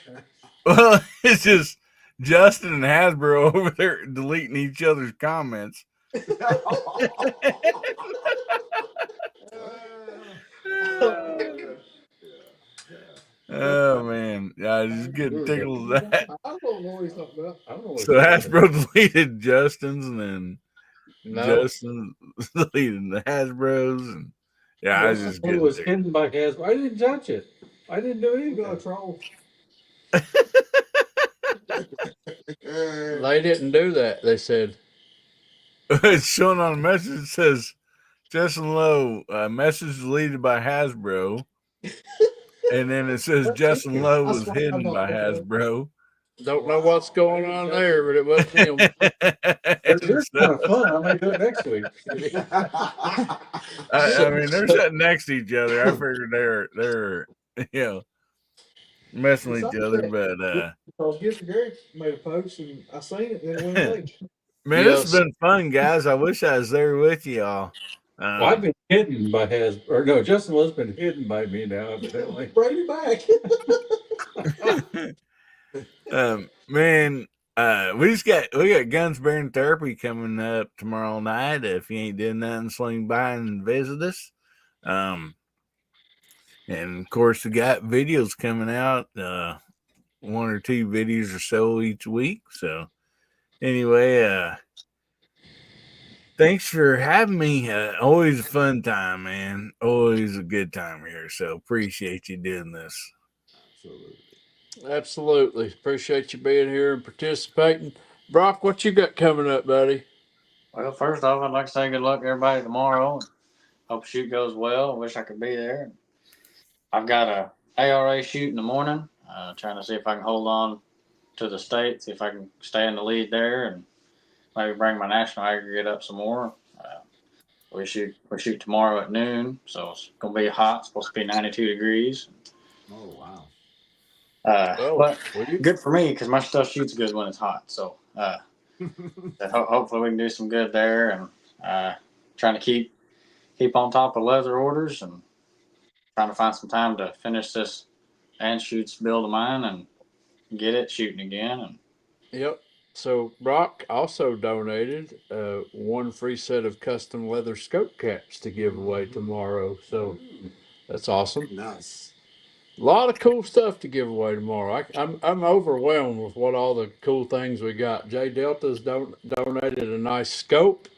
Well, it's just Justin and Hasbro over there deleting each other's comments. Oh man, I just getting tickled at that. I don't know what he's talking about. I don't know what So you're talking about. Hasbro deleted Justin's, and then No, Justin deleted the Hasbro's, and yeah, I was just It getting was tickled. hidden by Hasbro. I didn't touch it. I didn't do You got a anything. troll. they didn't do that. They said It's showing on a message that says Justin Lowe, message deleted by Hasbro. And then it says Justin Lowe was hidden by Hasbro. don't know what's going on there, but it wasn't him. They're kind of fun. I may do it next week. I mean, they're sitting next to each other. I figured they're you know messing with each other, but Because Gibson Gary made a post and I seen it and then it went away. man, this Yes. has been fun, guys. I wish I was there with y'all. Well, I've been hidden by Hasbro. Or no, Justin Lowe's been hidden by me now, evidently. Bring it back. Man, we got Guns Bearing Therapy coming up tomorrow night. If you ain't doing nothing, swing by and visit us. And of course, we got videos coming out, 1 or 2 videos or so each week. So anyway, thanks for having me. Always a fun time, man. Always a good time here. So appreciate you doing this. Absolutely. Appreciate you being here and participating. Brock, what you got coming up, buddy? Well, first off, I'd like to say good luck to everybody tomorrow. Hope shoot goes well. Wish I could be there. I've got a ARA shoot in the morning. Trying to see if I can hold on to the state, see if I can stay in the lead there, and maybe bring my national aggregate up some more. We shoot tomorrow at noon, so it's gonna be hot. It's supposed to be 92 degrees. Oh wow. But good for me because my stuff shoots good when it's hot. So hopefully we can do some good there, and trying to keep on top of leather orders and trying to find some time to finish this Anschutz build of mine and get it shooting again. And Yep. So Brock also donated one free set of custom leather scope caps to give away tomorrow. So that's awesome. Nice. A lot of cool stuff to give away tomorrow. I'm overwhelmed with what all the cool things we got. Jay Delta's donated a nice scope.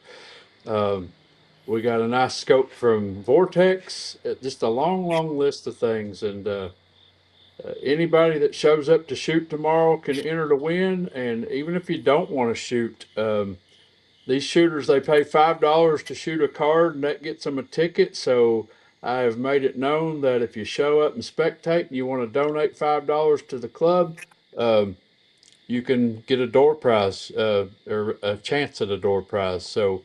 We got a nice scope from Vortex. Just a long list of things. And anybody that shows up to shoot tomorrow can enter to win. And even if you don't want to shoot, these shooters, they pay $5 to shoot a card, and that gets them a ticket. So I have made it known that if you show up and spectate and you want to donate $5 to the club, you can get a door prize or a chance at a door prize. So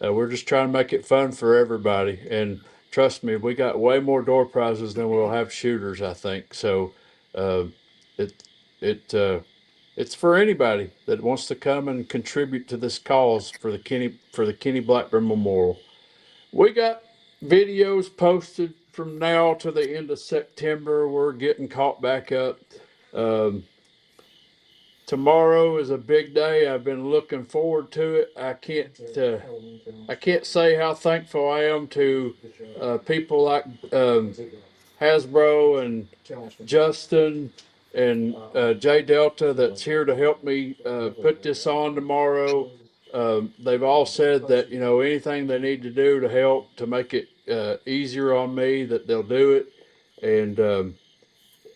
we're just trying to make it fun for everybody. And trust me, we got way more door prizes than we'll have shooters, I think. So uh, it it it's for anybody that wants to come and contribute to this cause for the Kenny Blackburn Memorial. We got videos posted from now to the end of September. We're getting caught back up. Um, Tomorrow is a big day. I've been looking forward to it. I can't say how thankful I am to people like Hasbro and Justin and Jay Delta that's here to help me put this on tomorrow. They've all said that anything they need to do to help to make it easier on me, that they'll do it. And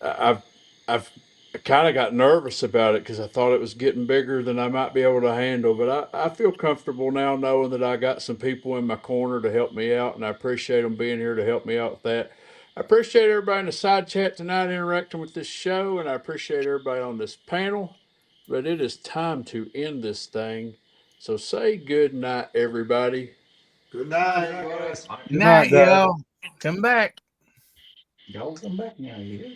I've I kind of got nervous about it because I thought it was getting bigger than I might be able to handle. But I feel comfortable now knowing that I got some people in my corner to help me out, and I appreciate them being here to help me out with that. I appreciate everybody in the side chat tonight interacting with this show, and I appreciate everybody on this panel. But it is time to end this thing. So say good night, everybody. Good night, guys. Good night, night, guys. y'all. Come back. Y'all come back now, you hear?